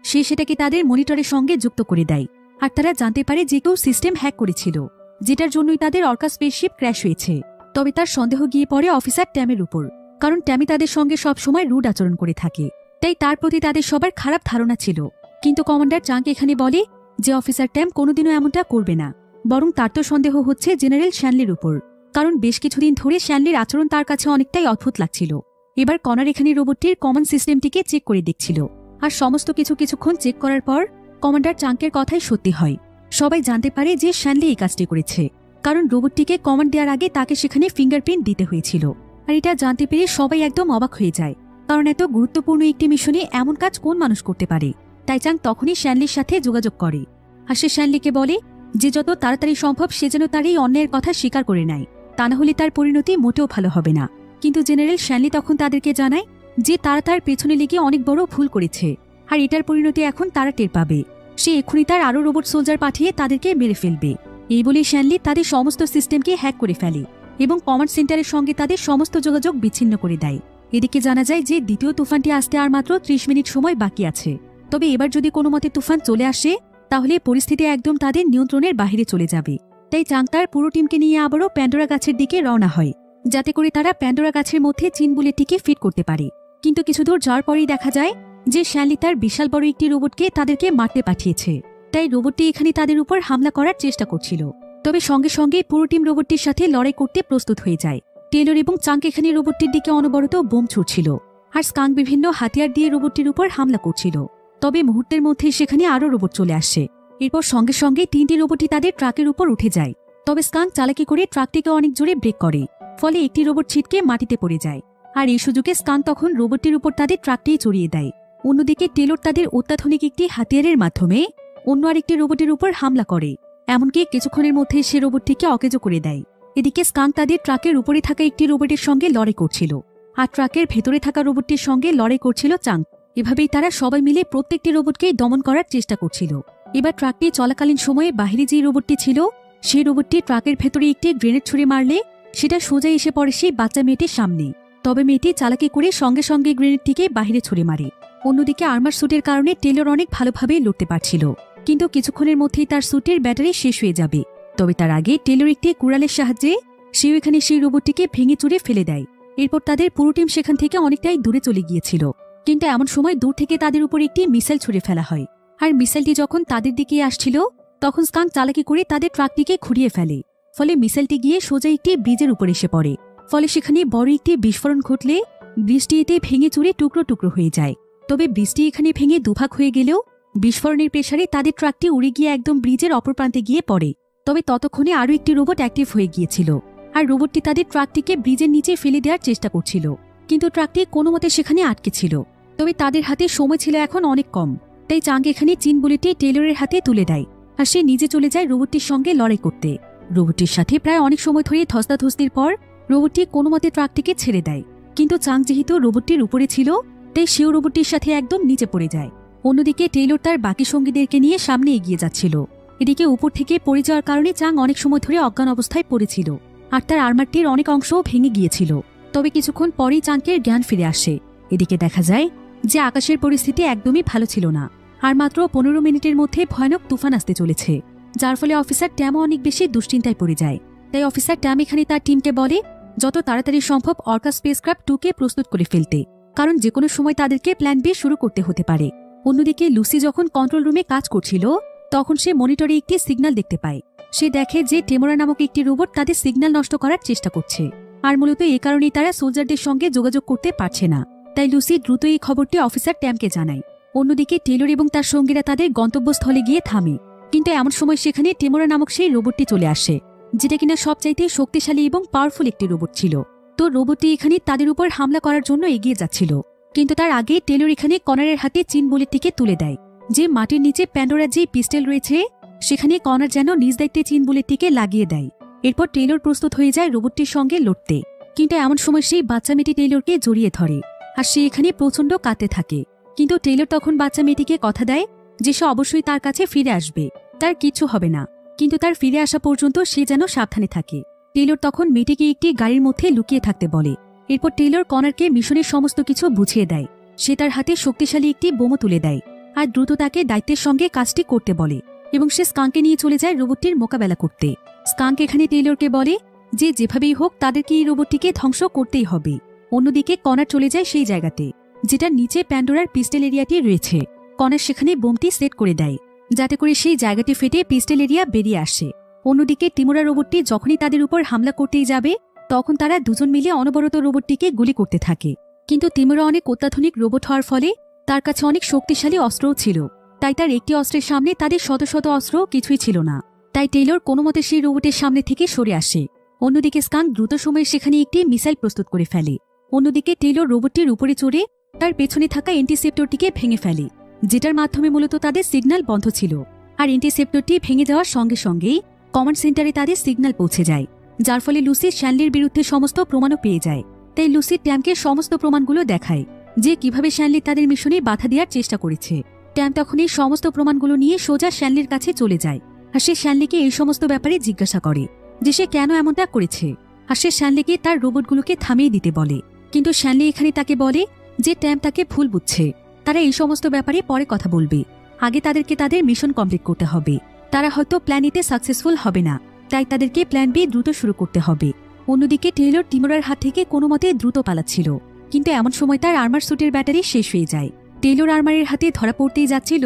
সে সেটাকে তাদের মনিটরের সঙ্গে যুক্ত করে দেয়। আর তারা জানতে পারে যে কেউ সিস্টেম হ্যাক করেছিল, যেটার জন্যই তাদের অর্কা স্পেসশিপ ক্র্যাশ হয়েছে। তবে তার সন্দেহ গিয়ে পড়ে অফিসার ট্যামের উপর, কারণ ট্যামি তাদের সঙ্গে সবসময় রুড আচরণ করে থাকে, তাই তার প্রতি তাদের সবার খারাপ ধারণা ছিল। কিন্তু কমান্ডার চাঙ্ক এখানে বলে যে অফিসার ট্যাম কোনোদিনও এমনটা করবে না, বরং তার তো সন্দেহ হচ্ছে জেনারেল শ্যানলির উপর, কারণ বেশ কিছুদিন ধরে শ্যানলির আচরণ তার কাছে অনেকটাই অদ্ভুত লাগছিল। এবার কনার এখানে রোবটটির কমন সিস্টেমটিকে চেক করে দেখছিল, আর সমস্ত কিছুক্ষণ চেক করার পর কমান্ডার চাঙ্কের কথাই সত্যি হয়। সবাই জানতে পারে যে শ্যানলি এই কাজটি করেছে, কারণ রোবটটিকে কমান্ড দেওয়ার আগে তাকে সেখানে ফিঙ্গারপ্রিন্ট দিতে হয়েছিল। আর এটা জানতে পেরে সবাই একদম অবাক হয়ে যায়, কারণ এত গুরুত্বপূর্ণ একটি মিশনে এমন কাজ কোন মানুষ করতে পারে। তাই চাঙ্ক তখনই শ্যানলির সাথে যোগাযোগ করে, আর সে শ্যানলিকে বলে যে যত তাড়াতাড়ি সম্ভব সে যেন তার এই অন্যায়ের কথা স্বীকার করে নেয়, তা না হলে তার পরিণতি মোটেও ভালো হবে না। কিন্তু জেনারেল শ্যানলি তখন তাদেরকে জানায় যে তারা তার পেছনে লেগে অনেক বড় ভুল করেছে, আর এটার পরিণতি এখন তারা টের পাবে। সে এক্ষুনি তার আরও রোবট সোলজার পাঠিয়ে তাদেরকে মেরে ফেলবে। এই বলে শ্যানলি তাদের সমস্ত সিস্টেমকে হ্যাক করে ফেলে এবং কমান্ড সেন্টারের সঙ্গে তাদের সমস্ত যোগাযোগ বিচ্ছিন্ন করে দেয়। এদিকে জানা যায় যে দ্বিতীয় তুফানটি আসতে আর মাত্র 30 মিনিট সময় বাকি আছে। তবে এবার যদি কোনো মতে তুফান চলে আসে তাহলে পরিস্থিতি একদম তাদের নিয়ন্ত্রণের বাইরে চলে যাবে। তাই চাঙ্ক তার পুরো টিমকে নিয়ে আবারও প্যান্ডোরা গাছের দিকে রওনা হয়, যাতে করে তারা প্যান্ডোরা গাছের মধ্যে চেইন বুলেটটিকে ফিট করতে পারে। কিন্তু কিছু দূর যাওয়ার পরেই দেখা যায় যে শ্যানলি তার বিশাল বড় একটি রোবটকে তাদেরকে মারতে পাঠিয়েছে। তাই রোবটটি এখানে তাদের উপর হামলা করার চেষ্টা করছিল। তবে সঙ্গে সঙ্গে পুরো টিম রোবটটির সাথে লড়াই করতে প্রস্তুত হয়ে যায়। টেইলর এবং চাঙ্ক এখানে রোবটটির দিকে অনবরত বোম ছুড়ছিল, আর স্কাঙ্ক বিভিন্ন হাতিয়ার দিয়ে রোবটটির উপর হামলা করছিল। তবে মুহূর্তের মধ্যে সেখানে আরও রোবট চলে আসে। এরপর সঙ্গে সঙ্গে 3টি রোবটই তাদের ট্রাকের উপর উঠে যায়। তবে স্কাঙ্ক চালাকি করে ট্রাকটিকে অনেক জোরে ব্রেক করে, ফলে একটি রোবট ছিটকে মাটিতে পড়ে যায়। আর এই সুযোগে স্কাঙ্ক তখন রোবটটির উপর তাদের ট্রাকটিই চড়িয়ে দেয়। অন্যদিকে টেইলর তাদের অত্যাধুনিক একটি হাতিয়ারের মাধ্যমে অন্য আরেকটি রোবটের উপর হামলা করে, এমনকি কিছুক্ষণের মধ্যে সে রোবটটিকে অকেজো করে দেয়। এদিকে স্কাঙ্ক তাদের ট্রাকের উপরে থাকা একটি রোবটের সঙ্গে লড়াই করছিল, আর ট্রাকের ভেতরে থাকা রোবটটির সঙ্গে লড়াই করছিল চাঙ্ক। এভাবেই তারা সবাই মিলে প্রত্যেকটি রোবটকেই দমন করার চেষ্টা করছিল। এবার ট্রাকটি চলাকালীন সময়ে বাহিরে যে রোবটটি ছিল সেই রোবটটি ট্রাকের ভেতরে একটি গ্রেনেড ছুড়ে মারলে সেটা সোজা এসে পড়ে সেই বাচ্চা মেয়েটির সামনে। তবে মেয়েটি চালাকি করে সঙ্গে সঙ্গে গ্রেনেডটিকে বাহিরে ছুড়ে মারে। অন্যদিকে আর্মার স্যুটের কারণে টেইলর অনেক ভালোভাবে লড়তে পারছিল, কিন্তু কিছুক্ষণের মধ্যেই তার স্যুটের ব্যাটারি শেষ হয়ে যাবে। তবে তার আগে টেইলর একটি কুড়ালের সাহায্যে সেও এখানে সেই রোবটটিকে ভেঙে চুরে ফেলে দেয়। এরপর তাদের পুরো টিম সেখান থেকে অনেকটাই দূরে চলে গিয়েছিল। কিন্তু এমন সময় দূর থেকে তাদের উপর একটি মিসাইল ছুড়ে ফেলা হয়। আর মিসাইলটি যখন তাদের দিকে আসছিল তখন স্কাঙ্ক চালাকি করে তাদের ট্রাকটিকে ঘুরিয়ে ফেলে। ফলে মিসাইলটি গিয়ে সোজা একটি ব্রিজের উপর এসে পড়ে। ফলে সেখানে বড় একটি বিস্ফোরণ ঘটলে ব্রিজটি এতে ভেঙে চুরে টুকরো টুকরো হয়ে যায়। তবে ব্রিজটি এখানে ভেঙে দুভাগ হয়ে গেলেও বিস্ফোরণের প্রেসারে তাদের ট্রাকটি উড়ে গিয়ে একদম ব্রিজের অপর প্রান্তে গিয়ে পড়ে। তবে ততক্ষণে আরও একটি রোবট অ্যাক্টিভ হয়ে গিয়েছিল, আর রোবটটি তাদের ট্রাকটিকে ব্রিজের নিচে ফেলে দেওয়ার চেষ্টা করছিল। কিন্তু ট্রাকটি কোনো মতে সেখানে আটকে ছিল। তবে তাদের হাতে সময় ছিল এখন অনেক কম, তাই চাঙ্ক এখানে চিন বুলেটটি টেলরের হাতে তুলে দেয়, আর সে নিজে চলে যায় রোবটটির সঙ্গে লড়াই করতে। রোবটটির সাথে প্রায় অনেক সময় ধরে ধস্তাধস্তির পর রোবটটি কোনো মতে ট্রাকটিকে ছেড়ে দেয়। কিন্তু চাঙ্ক যেহেতু রোবটটির উপরে ছিল তাই সেও রোবটটির সাথে একদম নিচে পড়ে যায়। অন্যদিকে টেইলর তার বাকি সঙ্গীদেরকে নিয়ে সামনে এগিয়ে যাচ্ছিল। এদিকে উপর থেকে পড়ে যাওয়ার কারণে চাং অনেক সময় ধরে অজ্ঞান অবস্থায় পড়েছিল, আর তার আর্মারটির অনেক অংশও ভেঙে গিয়েছিল। তবে কিছুক্ষণ পরেই চাঙ্কের জ্ঞান ফিরে আসে। এদিকে দেখা যায় যে আকাশের পরিস্থিতি একদমই ভালো ছিল না, আর মাত্র 15 মিনিটের মধ্যে ভয়ানক তুফান আসতে চলেছে, যার ফলে অফিসার ট্যামও অনেক বেশি দুশ্চিন্তায় পড়ে যায়। তাই অফিসার ট্যাম এখানে তার টিমকে বলে যত তাড়াতাড়ি সম্ভব অর্কা স্পেসক্রাফট 2কে প্রস্তুত করে ফেলতে, কারণ যে কোনো সময় তাদেরকে প্ল্যান বি শুরু করতে হতে পারে। অন্যদিকে লুসি যখন কন্ট্রোল রুমে কাজ করছিল তখন সে মনিটরে একটি সিগন্যাল দেখতে পায়। সে দেখে যে টেমোরা নামক একটি রোবট তাদের সিগন্যাল নষ্ট করার চেষ্টা করছে, আর মূলত এই কারণেই তারা সোলজারদের সঙ্গে যোগাযোগ করতে পারছে না। তাই লুসি দ্রুত এই খবরটি অফিসার ট্যামকে জানায়। অন্যদিকে টেলর এবং তার সঙ্গীরা তাদের গন্তব্যস্থলে গিয়ে থামে। কিন্তু এমন সময় সেখানে টেমোরা নামক সেই রোবটটি চলে আসে, যেটা কিনা সবচাইতে শক্তিশালী এবং পাওয়ারফুল একটি রোবট ছিল। তো রোবটটি এখানে তাদের উপর হামলা করার জন্য এগিয়ে যাচ্ছিল। কিন্তু তার আগে টেলর এখানে কনারের হাতে চিন বুলেটটিকে তুলে দেয়, যে মাটির নিচে প্যান্ডোরার যে পিস্টেল রয়েছে সেখানে কনার যেন নিজ দায়িত্বে চিন বুলেটটিকে লাগিয়ে দেয়। এরপর টেলর প্রস্তুত হয়ে যায় রোবটটির সঙ্গে লড়তে। কিন্তু এমন সময় সেই বাচ্চা মেয়েটি টেলরকে জড়িয়ে ধরে, আর সে এখানে প্রচণ্ড কাঁদতে থাকে। কিন্তু টেলর তখন বাচ্চা মেয়েটিকে কথা দেয় যে সে অবশ্যই তার কাছে ফিরে আসবে, তার কিচ্ছু হবে না, কিন্তু তার ফিরে আসা পর্যন্ত সে যেন সাবধানে থাকে। টেলর তখন মেয়েটিকে একটি গাড়ির মধ্যে লুকিয়ে থাকতে বলে। এরপর টেলর কনারকে মিশনের সমস্ত কিছু বুঝিয়ে দেয়। সে তার হাতে শক্তিশালী একটি বোমা তুলে দেয়, আর দ্রুত তাকে দায়িত্বের সঙ্গে কাজটি করতে বলে, এবং সে স্কাঙ্ককে নিয়ে চলে যায় রোবটটির মোকাবেলা করতে। স্কাঙ্ক এখানে টেলরকে বলে যে যেভাবেই হোক তাদেরকে এই রোবটটিকে ধ্বংস করতেই হবে। অন্যদিকে কনার চলে যায় সেই জায়গাতে যেটা নিচে প্যান্ডোরার পিস্টেল এরিয়াটি রয়েছে। কনার সেখানে বোমটি সেট করে দেয় যাতে করে সেই জায়গাটি ফেটে পিস্টেল এরিয়া বেরিয়ে আসে। অন্যদিকে টিমোরা রোবটটি যখনই তাদের উপর হামলা করতেই যাবে তখন তারা দুজন মিলে অনবরত রোবটটিকে গুলি করতে থাকে। কিন্তু টিমোরা অনেক অত্যাধুনিক রোবট হওয়ার ফলে তার কাছে অনেক শক্তিশালী অস্ত্রও ছিল, তাই তার একটি অস্ত্রের সামনে তাদের শত শত অস্ত্র কিছুই ছিল না। তাই টেলর কোনো মতে সেই রোবটের সামনে থেকে সরে আসে। অন্যদিকে স্কাঙ্ক দ্রুত সময়ে সেখানে একটি মিসাইল প্রস্তুত করে ফেলে। অন্যদিকে টেলর রোবটটির উপরে চড়ে তার পেছনে থাকা এন্টিসেপ্টরটিকে ভেঙে ফেলে, যেটার মাধ্যমে মূলত তাদের সিগন্যাল বন্ধ ছিল। আর এন্টিসেপ্টরটি ভেঙে যাওয়ার সঙ্গে সঙ্গেই কমান্ড সেন্টারে তাদের সিগন্যাল পৌঁছে যায়, যার ফলে লুসি শ্যানলির বিরুদ্ধে সমস্ত প্রমাণও পেয়ে যায়। তাই লুসি ট্যামকে সমস্ত প্রমাণগুলো দেখায় যে কিভাবে শ্যানলি তাদের মিশনে বাধা দেওয়ার চেষ্টা করেছে। ট্যাম তখন এই সমস্ত প্রমাণগুলো নিয়ে সোজা শ্যানলির কাছে চলে যায়, আর সে শ্যানলিকে এই সমস্ত ব্যাপারে জিজ্ঞাসা করে যে সে কেন এমনটা করেছে। আর সে শ্যানলিকে তার রোবটগুলোকে থামিয়ে দিতে বলে। কিন্তু শ্যানলি এখানে তাকে বলে যে ট্যাম তাকে ভুল বুঝছে, তারা এই সমস্ত ব্যাপারে পরে কথা বলবে, আগে তাদেরকে তাদের মিশন কমপ্লিট করতে হবে। তারা হয়তো প্ল্যান এতে সাকসেসফুল হবে না, তাই তাদেরকে প্ল্যান বি দ্রুত শুরু করতে হবে। অন্যদিকে টেলর টিমোরার হাত থেকে কোনো মতে দ্রুত পালাচ্ছিল, কিন্তু এমন সময় তার আর্মার স্যুটের ব্যাটারি শেষ হয়ে যায়। টেলর আর্মারের হাতে ধরা পড়তেই যাচ্ছিল,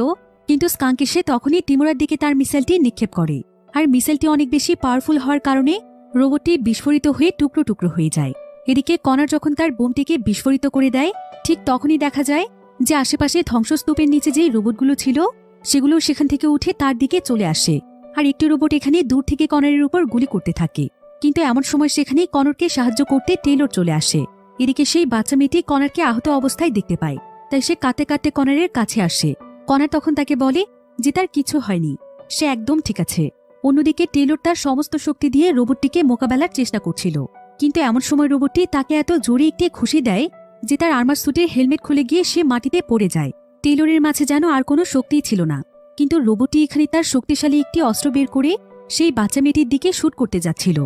কিন্তু স্কাঙ্ক এসে তখনই টিমোরার দিকে তার মিসাইলটি নিক্ষেপ করে। আর মিসাইলটি অনেক বেশি পাওয়ারফুল হওয়ার কারণে রোবটটি বিস্ফোরিত হয়ে টুকরো টুকরো হয়ে যায়। এদিকে কনার যখন তার বোমটিকে বিস্ফোরিত করে দেয় ঠিক তখনই দেখা যায় যে আশেপাশে ধ্বংসস্তূপের নিচে যেই রোবটগুলো ছিল সেগুলো সেখান থেকে উঠে তার দিকে চলে আসে। আর একটি রোবট এখানে দূর থেকে কনারের উপর গুলি করতে থাকে। কিন্তু এমন সময় সেখানে কনরকে সাহায্য করতে টেলর চলে আসে। এদিকে সেই বাচ্চা মেয়েটি কনারকে আহত অবস্থায় দেখতে পায়, তাই সে কাঁদতে কাঁদতে কনারের কাছে আসে। কনার তখন তাকে বলে যে তার কিছু হয়নি, সে একদম ঠিক আছে। অন্যদিকে টেলর তার সমস্ত শক্তি দিয়ে রোবটটিকে মোকাবেলার চেষ্টা করছিল, কিন্তু এমন সময় রোবটটি তাকে এত জোরে একটি খুশি দেয় যে তার আর্মার স্যুটের হেলমেট খুলে গিয়ে সে মাটিতে পড়ে যায়। টেলরের মাঝে যেন আর কোনো শক্তিই ছিল না। কিন্তু রোবটটি এখানে তার শক্তিশালী একটি অস্ত্র বের করে সেই বাচ্চা মেয়েটির দিকে শুট করতে যাচ্ছিল,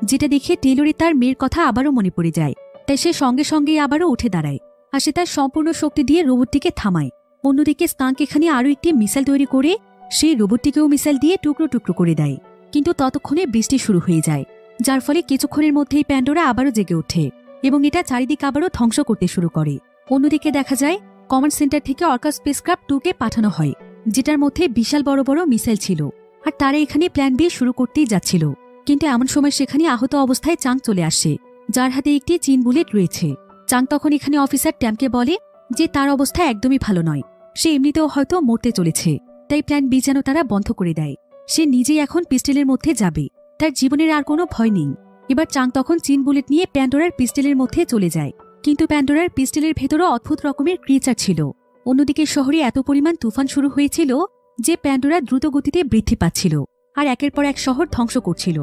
যেটা দেখে টেলরে তার মেয়ের কথা আবারও মনে পড়ে যায়। তাই সে সঙ্গে সঙ্গেই আবারও উঠে দাঁড়ায়, আর সে তার সম্পূর্ণ শক্তি দিয়ে রোবটটিকে থামায়। অন্যদিকে স্কাঙ্ক এখানে আরও একটি মিসাইল তৈরি করে সেই রোবটটিকেও মিসাইল দিয়ে টুকরো টুকরো করে দেয়। কিন্তু ততক্ষণে বৃষ্টি শুরু হয়ে যায়, যার ফলে কিছুক্ষণের মধ্যেই প্যান্ডোরা আবারও জেগে ওঠে এবং এটা চারিদিক আবারও ধ্বংস করতে শুরু করে। অন্যদিকে দেখা যায় কমান্ড সেন্টার থেকে অর্কা স্পেসক্রাফট 2 কে পাঠানো হয়, যেটার মধ্যে বিশাল বড় বড় মিসাইল ছিল, আর তারা এখানে প্ল্যান বি শুরু করতেই যাচ্ছিল। কিন্তু এমন সময় সেখানে আহত অবস্থায় চাং চলে আসে, যার হাতে একটি চিন বুলেট রয়েছে। চাং তখন এখানে অফিসার ট্যামকে বলে যে তার অবস্থা একদমই ভালো নয়, সে এমনিতেও হয়তো মরতে চলেছে, তাই প্ল্যান বি যেন তারা বন্ধ করে দেয়। সে নিজেই এখন পিস্টলের মধ্যে যাবে, তার জীবনের আর কোনো ভয় নেই। এবার চাং তখন চিন বুলেট নিয়ে প্যান্ডোরার পিস্টলের মধ্যে চলে যায়, কিন্তু প্যান্ডোরার পিস্টলের ভেতরও অদ্ভুত রকমের ক্রিয়েচার ছিল। অন্যদিকে শহরে এত পরিমাণ তুফান শুরু হয়েছিল যে প্যান্ডোরা দ্রুত গতিতে বৃদ্ধি পাচ্ছিল আর একের পর এক শহর ধ্বংস করছিল,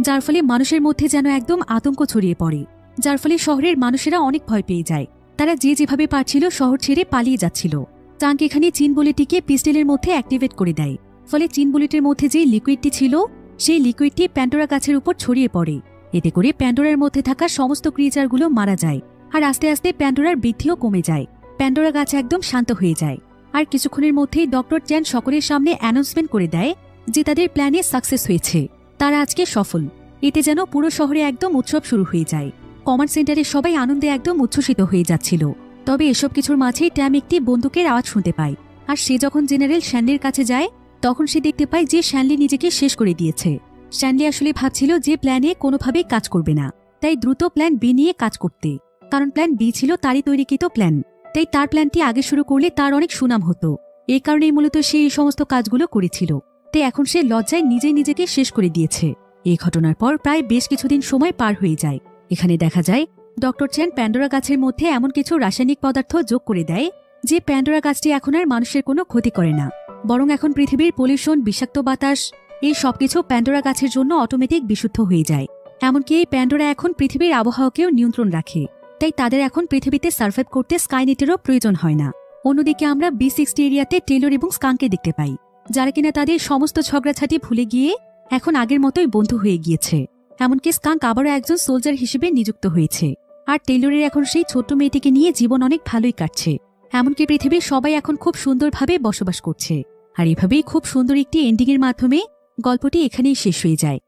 যার ফলে মানুষের মধ্যে যেন একদম আতঙ্ক ছড়িয়ে পড়ে, যার ফলে শহরের মানুষেরা অনেক ভয় পেয়ে যায়। তারা যে যেভাবে পারছিল শহর ছেড়ে পালিয়ে যাচ্ছিল। চাং এখানে চিন বুলেটটিকে পিস্টলের মধ্যে অ্যাক্টিভেট করে দেয়, ফলে চিন বুলেটের মধ্যে যে লিকুইডটি ছিল সেই লিকুইডটি প্যান্ডোরা গাছের উপর ছড়িয়ে পড়ে। এতে করে প্যান্ডোরার মধ্যে থাকা সমস্ত ক্রিয়েচারগুলো মারা যায় আর আস্তে আস্তে প্যান্ডোরার বৃদ্ধিও কমে যায়। প্যান্ডোরা গাছ একদম শান্ত হয়ে যায় আর কিছুক্ষণের মধ্যেই ডক্টর চ্যান সকলের সামনে অ্যানাউন্সমেন্ট করে দেয় যে তাদের প্ল্যানে সাকসেস হয়েছে, তারা আজকে সফল। এতে যেন পুরো শহরে একদম উৎসব শুরু হয়ে যায়। কমান্ড সেন্টারে সবাই আনন্দে একদম উচ্ছ্বসিত হয়ে যাচ্ছিল। তবে এসব কিছুর মাঝেই ট্যাম একটি বন্দুকের আওয়াজ শুনতে পায়, আর সে যখন জেনারেল শ্যানলির কাছে যায় তখন সে দেখতে পায় যে শ্যানলি নিজেকে শেষ করে দিয়েছে। শ্যানলি আসলে ভাবছিল যে প্ল্যানে কোনোভাবেই কাজ করবে না, তাই দ্রুত প্ল্যান বি নিয়ে কাজ করতে, কারণ প্ল্যান বি ছিল তারই তৈরিকৃত প্ল্যান, তাই তার প্ল্যানটি আগে শুরু করলে তার অনেক সুনাম হতো। এই কারণেই মূলত সে এই সমস্ত কাজগুলো করেছিল। তাই এখন সে লজ্জায় নিজেই নিজেকে শেষ করে দিয়েছে। এই ঘটনার পর প্রায় বেশ কিছুদিন সময় পার হয়ে যায়। এখানে দেখা যায় ডক্টর চ্যান প্যান্ডোরা গাছের মধ্যে এমন কিছু রাসায়নিক পদার্থ যোগ করে দেয় যে প্যান্ডোরা গাছটি এখন আর মানুষের কোনো ক্ষতি করে না, বরং এখন পৃথিবীর পলিউশন, বিষাক্ত বাতাস এই সবকিছু প্যান্ডোরা গাছের জন্য অটোমেটিক বিশুদ্ধ হয়ে যায়। এমনকি এই প্যান্ডোরা এখন পৃথিবীর আবহাওয়াকেও নিয়ন্ত্রণ রাখে, তাই তাদের এখন পৃথিবীতে সার্ভাইভ করতে স্কাইনেটেরও প্রয়োজন হয় না। অন্যদিকে আমরা B60 এরিয়াতে টেলর এবং স্কাঙ্ককে দেখতে পাই, যারা কিনা তাদের সমস্ত ঝগড়াঝাটি ভুলে গিয়ে এখন আগের মতোই বন্ধু হয়ে গিয়েছে। এমনকি স্কাঙ্ক আবারও একজন সোলজার হিসেবে নিযুক্ত হয়েছে, আর টেলরের এখন সেই ছোট্ট মেয়েটিকে নিয়ে জীবন অনেক ভালোই কাটছে। এমনকি পৃথিবীর সবাই এখন খুব সুন্দরভাবে বসবাস করছে। আর এভাবেই খুব সুন্দর একটি এন্ডিংয়ের মাধ্যমে গল্পটি এখানেই শেষ হয়ে যায়।